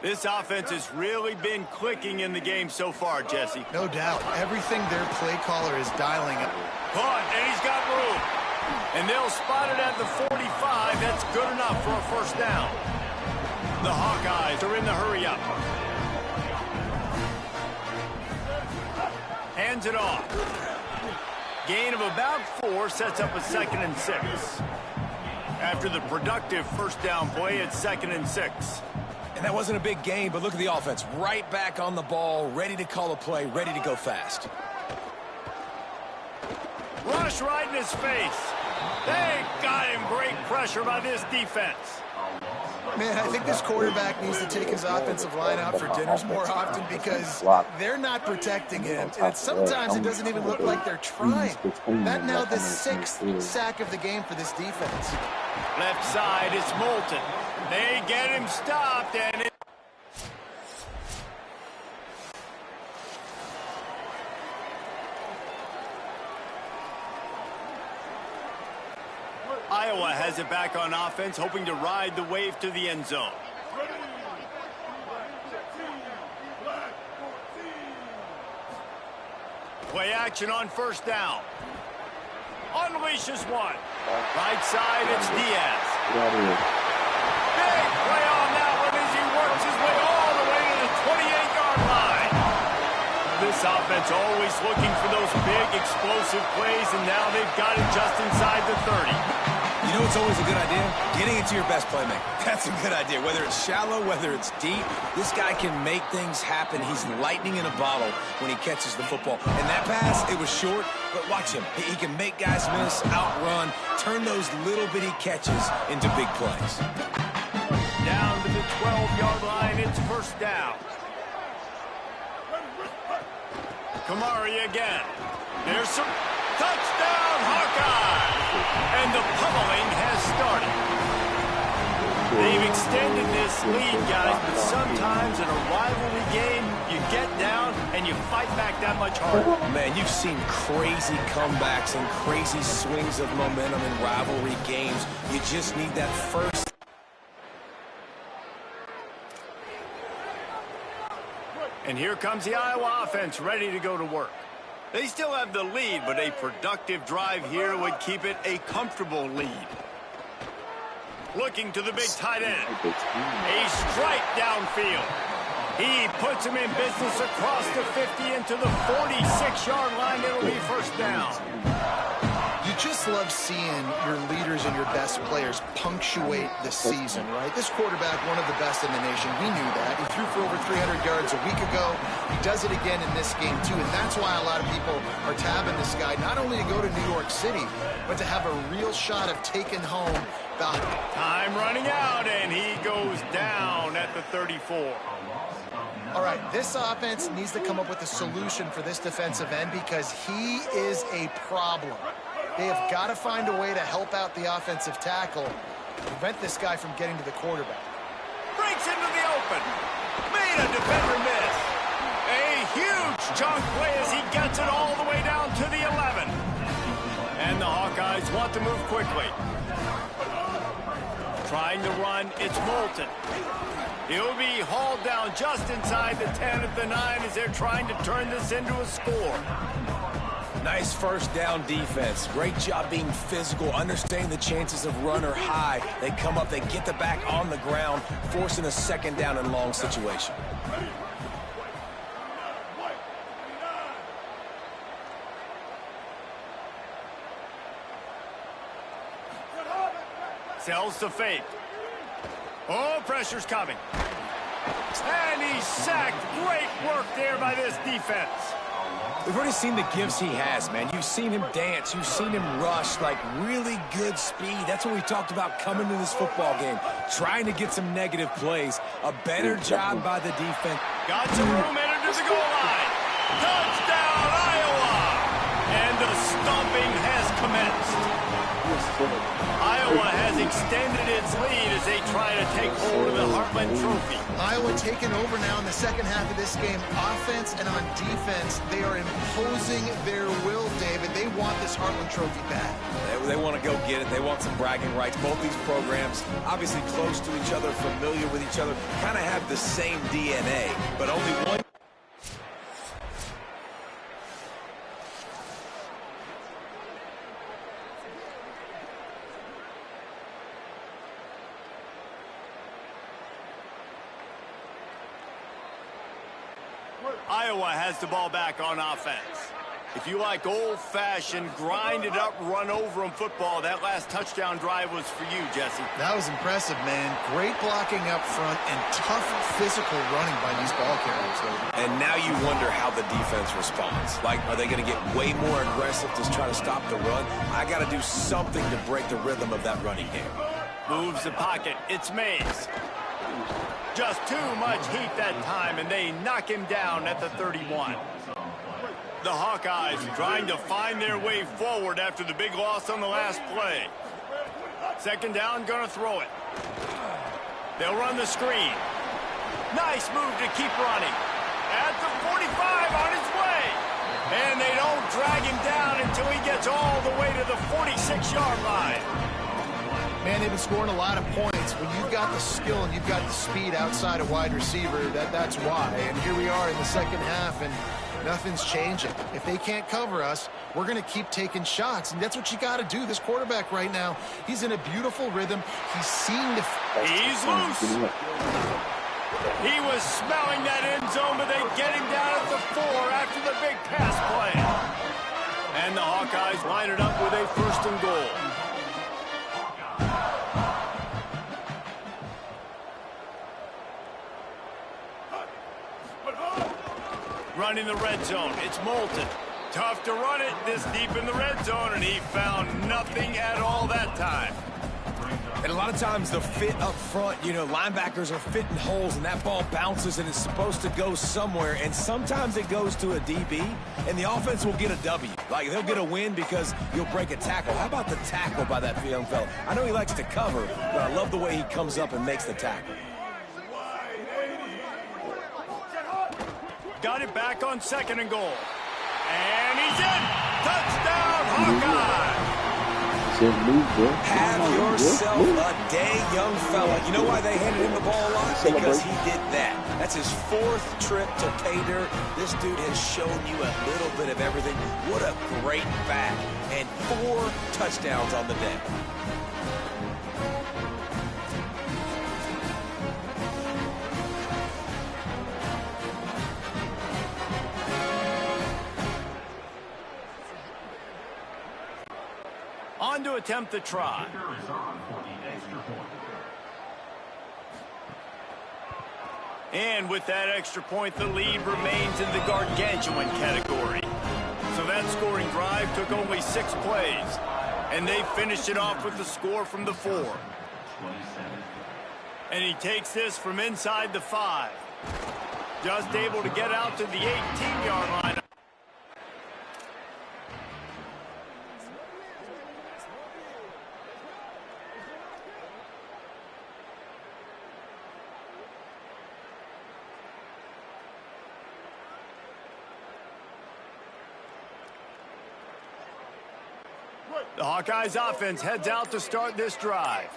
This offense has really been clicking in the game so far, Jesse. No doubt. Everything their play caller is dialing up. Punt, and he's got room. And they'll spot it at the 45. That's good enough for a first down. The Hawkeyes are in the hurry-up. Hands it off. Gain of about 4 sets up a 2nd and 6. After the productive first down play, it's 2nd and 6. And that wasn't a big gain, but look at the offense. Right back on the ball, ready to call a play, ready to go fast. Rush right in his face. They got him. Great pressure by this defense. Man, I think this quarterback needs to take his offensive line out for dinners more often because they're not protecting him. And sometimes it doesn't even look like they're trying. That now the 6th sack of the game for this defense. Left side, it's Moulton. They get him stopped, and it... Iowa has it back on offense, hoping to ride the wave to the end zone. Play action on first down. Unleashes one. Right side, it's Diaz. Big play on that one as he works his way all the way to the 28-yard line. This offense always looking for those big explosive plays, and now they've got it just inside the 30. You know what's always a good idea? Getting it to your best playmaker. That's a good idea. Whether it's shallow, whether it's deep, this guy can make things happen. He's lightning in a bottle when he catches the football. And that pass, it was short, but watch him. He can make guys miss, outrun, turn those little bitty catches into big plays. Down to the 12-yard line, it's first down. Kamari again. There's some touchdown, Hawkeye! And the pummeling has started. They've extended this lead, guys, but sometimes in a rivalry game, you get down and you fight back that much harder. Man, you've seen crazy comebacks and crazy swings of momentum in rivalry games. You just need that first. And here comes the Iowa offense ready to go to work. They still have the lead, but a productive drive here would keep it a comfortable lead. Looking to the big tight end. A strike downfield. He puts him in business across the 50 into the 46-yard line. It'll be first down. You just love seeing your leaders and your best players punctuate the season, right? This quarterback, one of the best in the nation. We knew that. He threw for over 300 yards a week ago. He does it again in this game, too. And that's why a lot of people are tabbing this guy, not only to go to New York City, but to have a real shot of taking home the... Time running out, and he goes down at the 34. All right, this offense needs to come up with a solution for this defensive end because he is a problem. They have got to find a way to help out the offensive tackle, prevent this guy from getting to the quarterback. Breaks into the open. Made a defender miss. A huge chunk play as he gets it all the way down to the 11. And the Hawkeyes want to move quickly. Trying to run, it's Moulton. He'll be hauled down just inside the 10 at the 9 as they're trying to turn this into a score. Nice first down defense. Great job being physical, understanding the chances of run are high. They come up, they get the back on the ground, forcing a second down and long situation. Sells to fake. Oh, pressure's coming. And he's sacked. Great work there by this defense. We've already seen the gifts he has, man. You've seen him dance. You've seen him rush, like really good speed. That's what we talked about coming to this football game, trying to get some negative plays. A better job by the defense. Got some room entered to the goal line. Touchdown, Iowa! And the stomping has commenced. Iowa has extended its lead as they try to take hold of the Heartland Trophy. Iowa taking over now in the second half of this game. Offense and on defense, they are imposing their will, David. They want this Heartland Trophy back. They want to go get it. They want some bragging rights. Both these programs, obviously close to each other, familiar with each other, kind of have the same DNA, but only one. Iowa has the ball back on offense. If you like old-fashioned, grind-it-up, run-over-'em football, that last touchdown drive was for you, Jesse. That was impressive, man. Great blocking up front and tough physical running by these ball carriers. And now you wonder how the defense responds. Like, are they going to get way more aggressive to try to stop the run? I got to do something to break the rhythm of that running game. Moves the pocket. It's Mays. Just too much heat that time, and they knock him down at the 31. The Hawkeyes trying to find their way forward after the big loss on the last play. Second down, gonna throw it. They'll run the screen. Nice move to keep running. At the 45 on his way. And they don't drag him down until he gets all the way to the 46-yard line. Man, they've been scoring a lot of points. When you've got the skill and you've got the speed outside a wide receiver, that's why. And here we are in the second half, and nothing's changing. If they can't cover us, we're going to keep taking shots, and that's what you got to do. This quarterback right now, he's in a beautiful rhythm. He's seen the... He's loose. He was smelling that end zone, but they get him down at the 4 after the big pass play. And the Hawkeyes line it up with a 1st and goal. Running the red zone, it's Moulton. Tough to run it this deep in the red zone, and he found nothing at all that time. And a lot of times the fit up front, you know, linebackers are fitting holes, and that ball bounces, and it's supposed to go somewhere, and sometimes it goes to a DB, and the offense will get a W. Like, they'll get a win because you'll break a tackle. How about the tackle by that young fella? I know he likes to cover, but I love the way he comes up and makes the tackle. Got it back on 2nd and goal. And he's in! Touchdown, Hawkeye! Have yourself a day, young fella. You know why they handed him the ball a lot? Because he did that. That's his 4th trip to pay dirt. This dude has shown you a little bit of everything. What a great back. And 4 touchdowns on the day. On to attempt the try. And with that extra point, the lead remains in the gargantuan category. So that scoring drive took only 6 plays. And they finished it off with the score from the 4. And he takes this from inside the 5. Just able to get out to the 18-yard line. The Hawkeyes offense heads out to start this drive.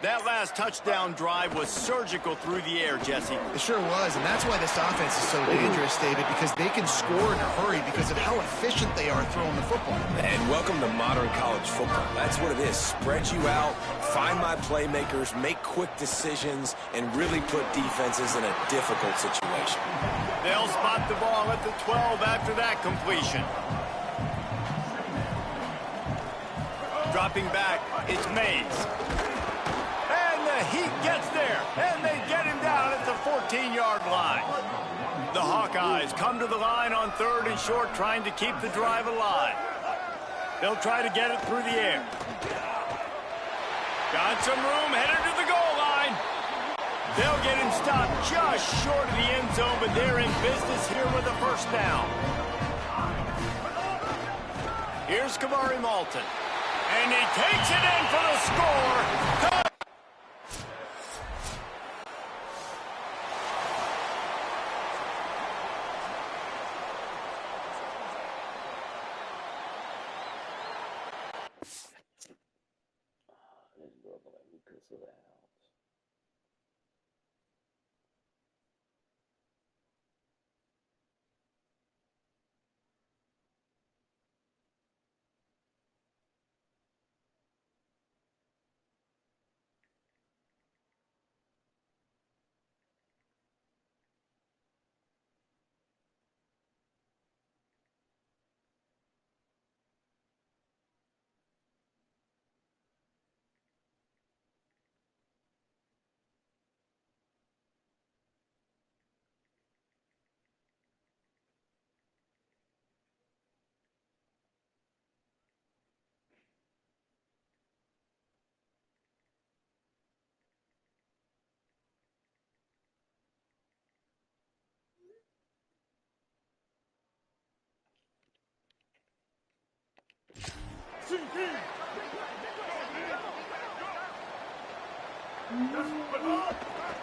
That last touchdown drive was surgical through the air, Jesse. It sure was, and that's why this offense is so dangerous, David, because they can score in a hurry because of how efficient they are throwing the football. And welcome to modern college football. That's what it is. Spread you out, find my playmakers, make quick decisions, and really put defenses in a difficult situation. They'll spot the ball at the 12 after that completion. Dropping back, it's Mays. He gets there, and they get him down at the 14-yard line. The Hawkeyes come to the line on 3rd and short, trying to keep the drive alive. They'll try to get it through the air. Got some room, headed to the goal line. They'll get him stopped just short of the end zone, but they're in business here with a first down. Here's Kamari Malton, and he takes it in for the score.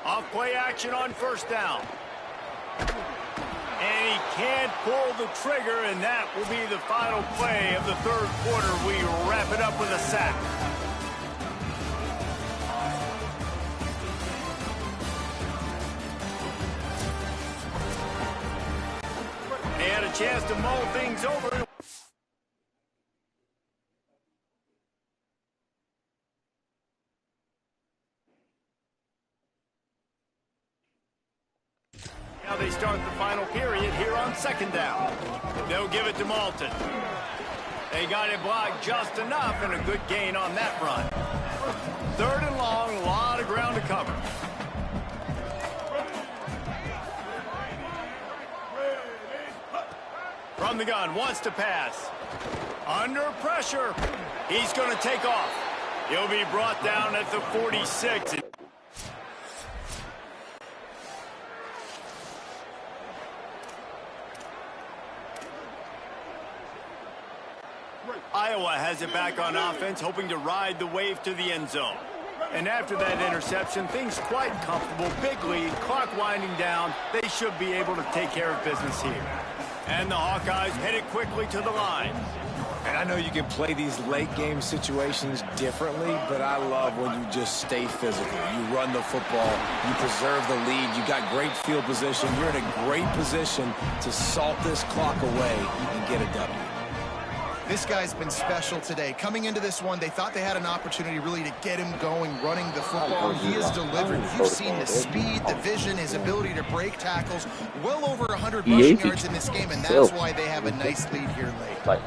Off play action on first down. And he can't pull the trigger, and that will be the final play of the 3rd quarter. We wrap it up with a sack. They had a chance to mull things over. Now they start the final period here on 2nd down. They'll give it to Malton. They got it blocked just enough, and a good gain on that run. 3rd and long, a lot of ground to cover. From the gun, wants to pass. Under pressure. He's going to take off. He'll be brought down at the 46. Iowa has it back on offense, hoping to ride the wave to the end zone. And after that interception, things quite comfortable. Big lead, clock winding down. They should be able to take care of business here. And the Hawkeyes headed quickly to the line. And I know you can play these late-game situations differently, but I love when you just stay physical. You run the football, you preserve the lead, you got great field position. You're in a great position to salt this clock away and get a W. This guy's been special today. Coming into this one, they thought they had an opportunity really to get him going, running the football. He has delivered. You've seen the speed, the vision, his ability to break tackles. Well over 100 rushing yards in this game, and that's why they have a nice lead here late.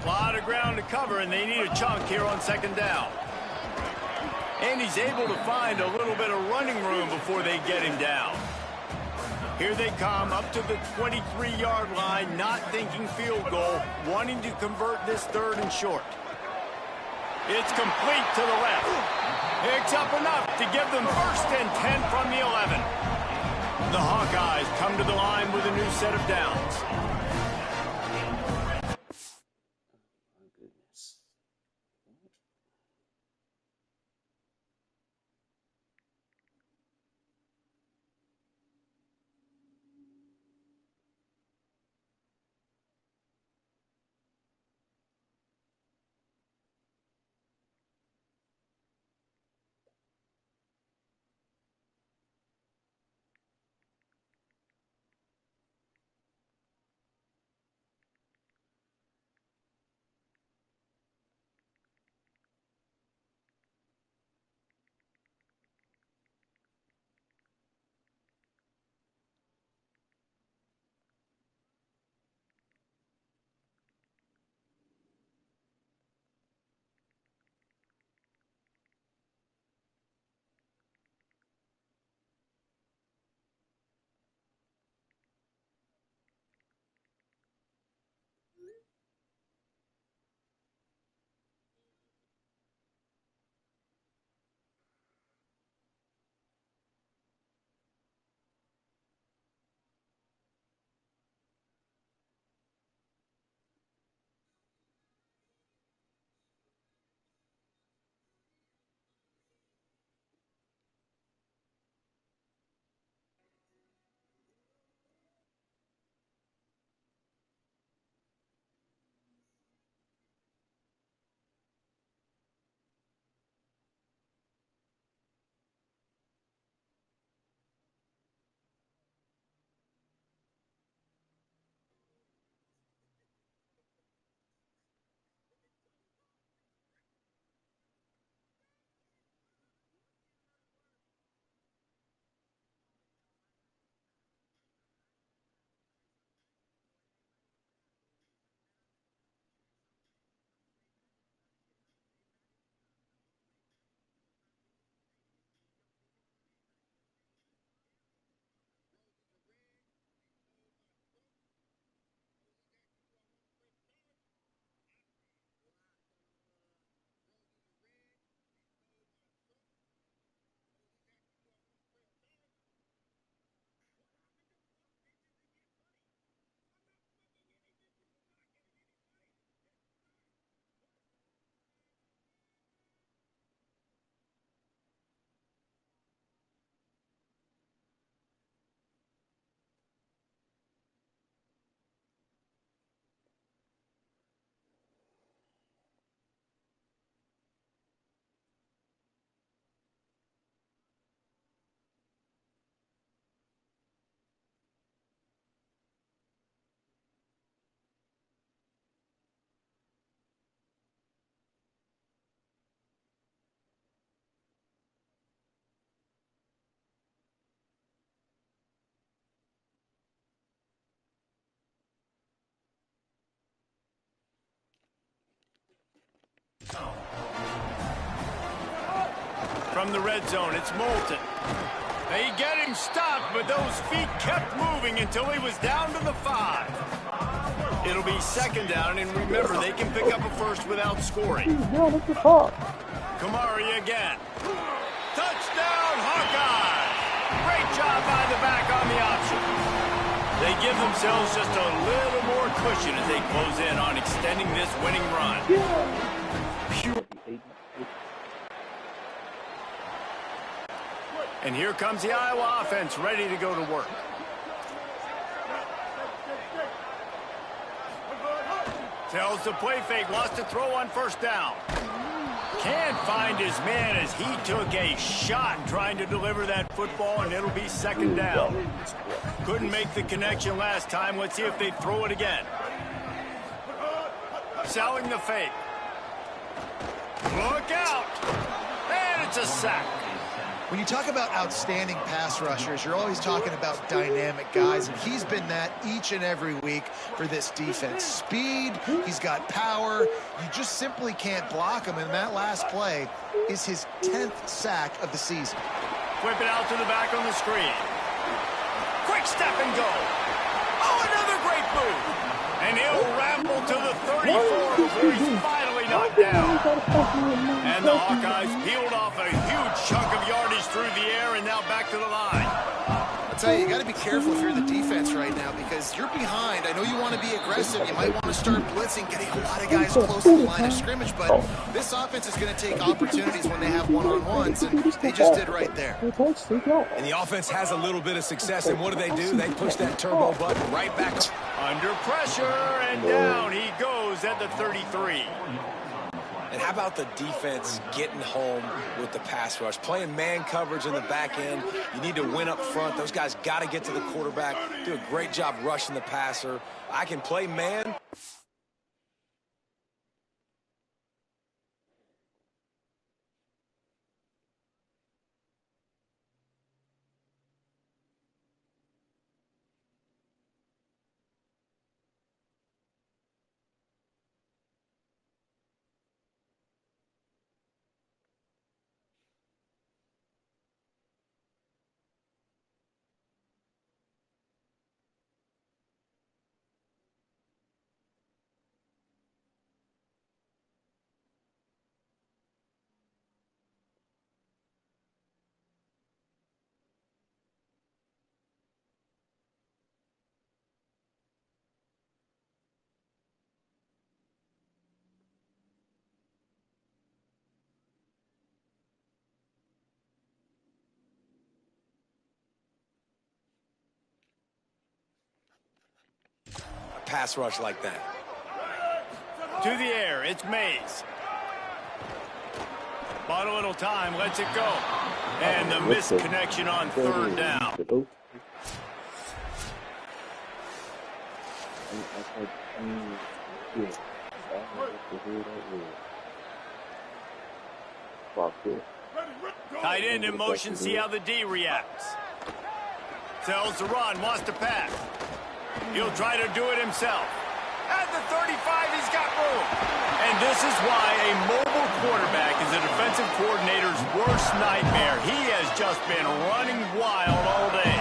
A lot of ground to cover, and they need a chunk here on 2nd down. And he's able to find a little bit of running room before they get him down. Here they come up to the 23-yard line, not thinking field goal, wanting to convert this 3rd and short. It's complete to the left. Picks up enough to give them 1st and 10 from the 11. The Hawkeyes come to the line with a new set of downs. From the red zone, it's Moulton. They get him stopped, but those feet kept moving until he was down to the 5. It'll be second down, and remember, they can pick up a first without scoring. Kamari again. Touchdown, Hawkeye! Great job by the back on the option. They give themselves just a little more cushion as they close in on extending this winning run. And here comes the Iowa offense ready to go to work. Tells the play fake, wants to throw on first down. Can't find his man as he took a shot trying to deliver that football, and it'll be second down. Couldn't make the connection last time. Let's see if they throw it again. Selling the fake. Look out! And it's a sack. When you talk about outstanding pass rushers, you're always talking about dynamic guys, and he's been that each and every week for this defense. Speed, he's got power. You just simply can't block him, and that last play is his 10th sack of the season. Whip it out to the back on the screen. Quick step and go. Oh, another great move. And he'll ramble to the 34 before he's finally knocked down. And the Hawkeyes peeled off a huge chunk of yardage through the air and now back to the line. I'll tell you, you got to be careful if you're the defense right now because you're behind. I know you want to be aggressive. You might want to start blitzing, getting a lot of guys close to the line of scrimmage, but this offense is going to take opportunities when they have one-on-ones, and they just did right there. And the offense has a little bit of success, and what do? They push that turbo button right back up. Under pressure, and down he goes at the 33. And how about the defense getting home with the pass rush? Playing man coverage in the back end. You need to win up front. Those guys got to get to the quarterback. Do a great job rushing the passer. I can play man. Pass rush like that. To the air, it's Mays. Bought a little time, lets it go. And the missed connection on third down. Tight end in motion, see how the D reacts. Tells the run, wants to pass. He'll try to do it himself. At the 35, he's got room. And this is why a mobile quarterback is a defensive coordinator's worst nightmare. He has just been running wild all day.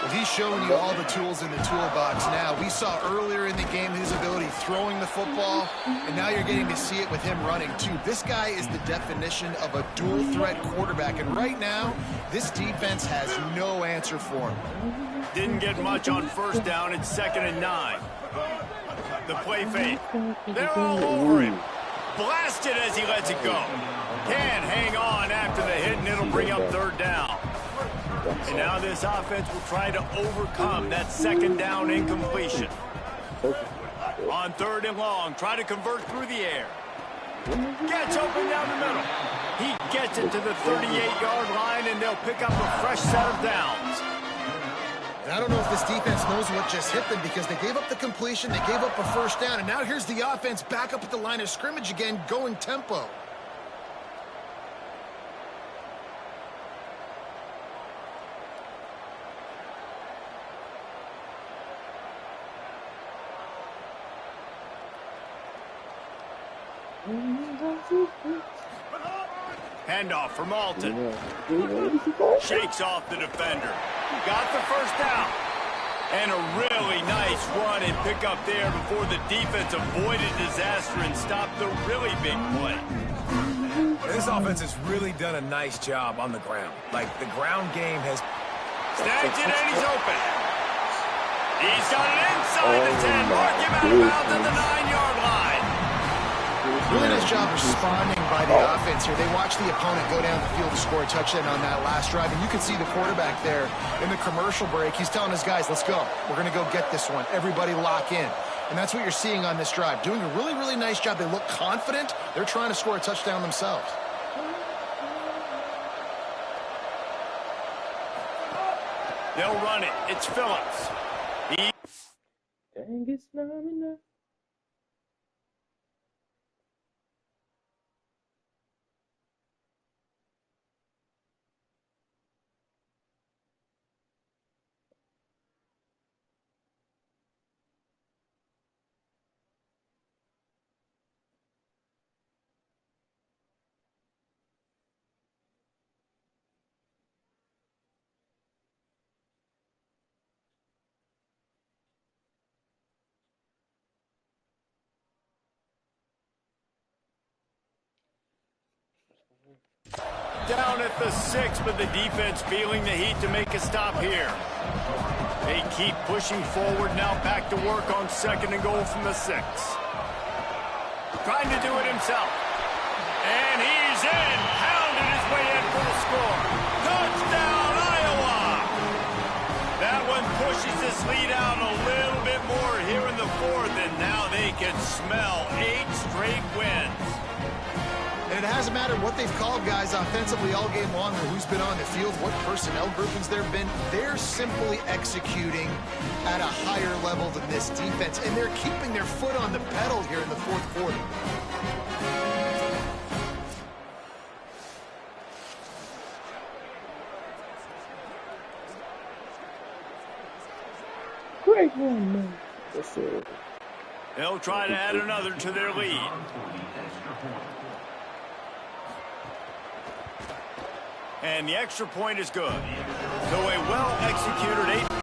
Well, he's showing you all the tools in the toolbox now. We saw earlier in the game his ability throwing the football, and now you're getting to see it with him running, too. This guy is the definition of a dual-threat quarterback, and right now, this defense has no answer for him. Didn't get much on first down. It's 2nd and 9. The play fake. They're all over him. Blasted as he lets it go. Can't hang on after the hit, and it'll bring up third down. And now this offense will try to overcome that 2nd down incompletion. On 3rd and long, try to convert through the air. Gets open down the middle. He gets it to the 38-yard line, and they'll pick up a fresh set of downs. And I don't know if this defense knows what just hit them because they gave up the completion, they gave up a first down, and now here's the offense back up at the line of scrimmage again, going tempo. Handoff for Malton. Shakes off the defender. Got the first down. And a really nice run and pick up there before the defense avoided disaster and stopped the really big play. This offense has really done a nice job on the ground. Like, the ground game has... Snags it and he's open. He's got it inside the 10. Mark him out of bounds at the 9-yard line. Really nice job responding by the offense here. They watched the opponent go down the field to score a touchdown on that last drive, and you can see the quarterback there in the commercial break. He's telling his guys, let's go. We're going to go get this one. Everybody lock in. And that's what you're seeing on this drive. Doing a really, really nice job. They look confident. They're trying to score a touchdown themselves. They'll run it. It's Phillips. Dang, it's not enough. Down at the 6, but the defense feeling the heat to make a stop here. They keep pushing forward now, back to work on 2nd and goal from the 6. Trying to do it himself. And he's in, pounded his way in for the score. Touchdown, Iowa! That one pushes this lead out a little bit more here in the 4th, and now they can smell 8 straight wins. And it hasn't mattered what they've called, guys, offensively all game long, or who's been on the field, what personnel groupings there have been. They're simply executing at a higher level than this defense, and they're keeping their foot on the pedal here in the 4th quarter. Great one, man. Yes, sir. They'll try to add another to their lead. And the extra point is good. So a well-executed 8.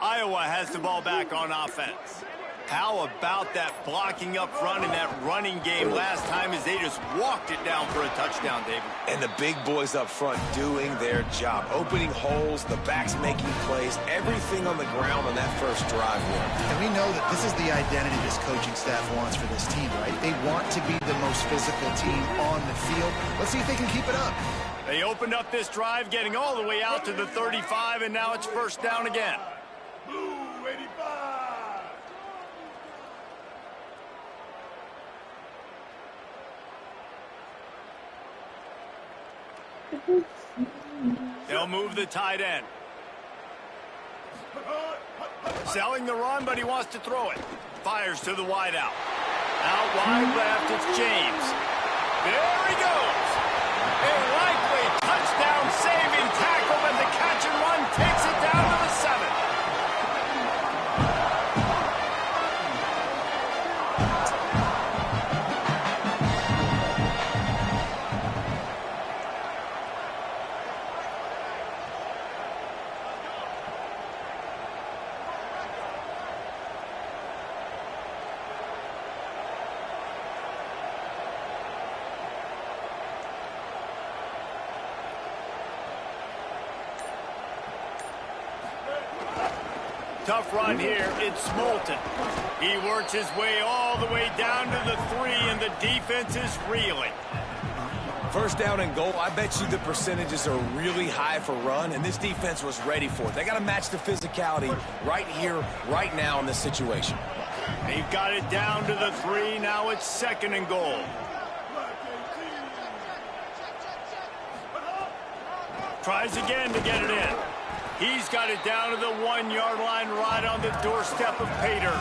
Iowa has the ball back on offense. How about that blocking up front in that running game last time as they just walked it down for a touchdown, David? And the big boys up front doing their job. Opening holes, the backs making plays, everything on the ground on that first drive worked. And we know that this is the identity this coaching staff wants for this team, right? They want to be the most physical team on the field. Let's see if they can keep it up. They opened up this drive, getting all the way out to the 35, and now it's 1st down again. Blue 85. They'll move the tight end. Selling the run, but he wants to throw it. Fires to the wideout. Out wide left, it's James. There he goes. A likely touchdown-saving tackle, but the catch and run takes it down to the 7. Tough run here. It's Moulton. He works his way all the way down to the 3, and the defense is reeling. 1st down and goal, I bet you the percentages are really high for run, and this defense was ready for it. They got to match the physicality right here, right now in this situation. They've got it down to the 3. Now it's 2nd and goal. Tries again to get it in. He's got it down to the 1-yard line right on the doorstep of Pater.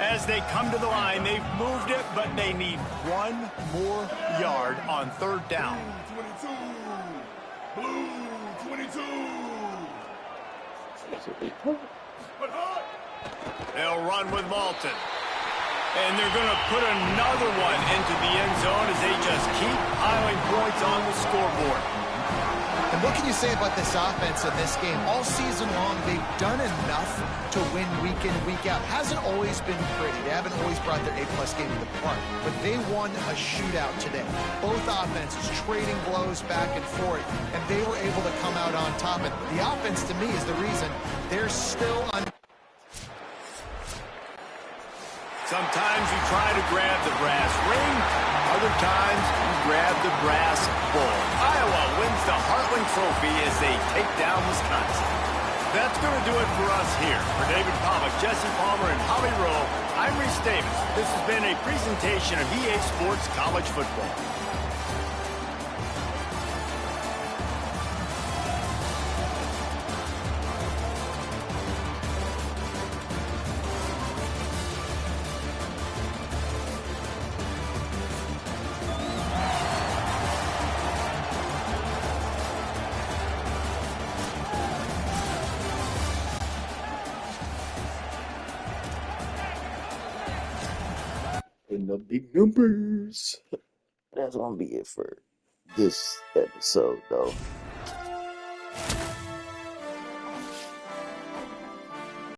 As they come to the line, they've moved it, but they need one more yard on third down. Blue 22. They'll run with Malton. And they're going to put another one into the end zone as they just keep piling points on the scoreboard. And what can you say about this offense in this game? All season long, they've done enough to win week in, week out. Hasn't always been pretty. They haven't always brought their A-plus game to the park. But they won a shootout today. Both offenses trading blows back and forth, and they were able to come out on top. And the offense, to me, is the reason they're still on. Sometimes you try to grab the brass ring. Other times you grab the brass bull. Iowa wins the Heartland Trophy as they take down Wisconsin. That's going to do it for us here. For David Pollack, Jesse Palmer, and Holly Rowe, I'm Reese Davis. This has been a presentation of EA Sports College Football. In the big numbers. That's gonna be it for this episode, though.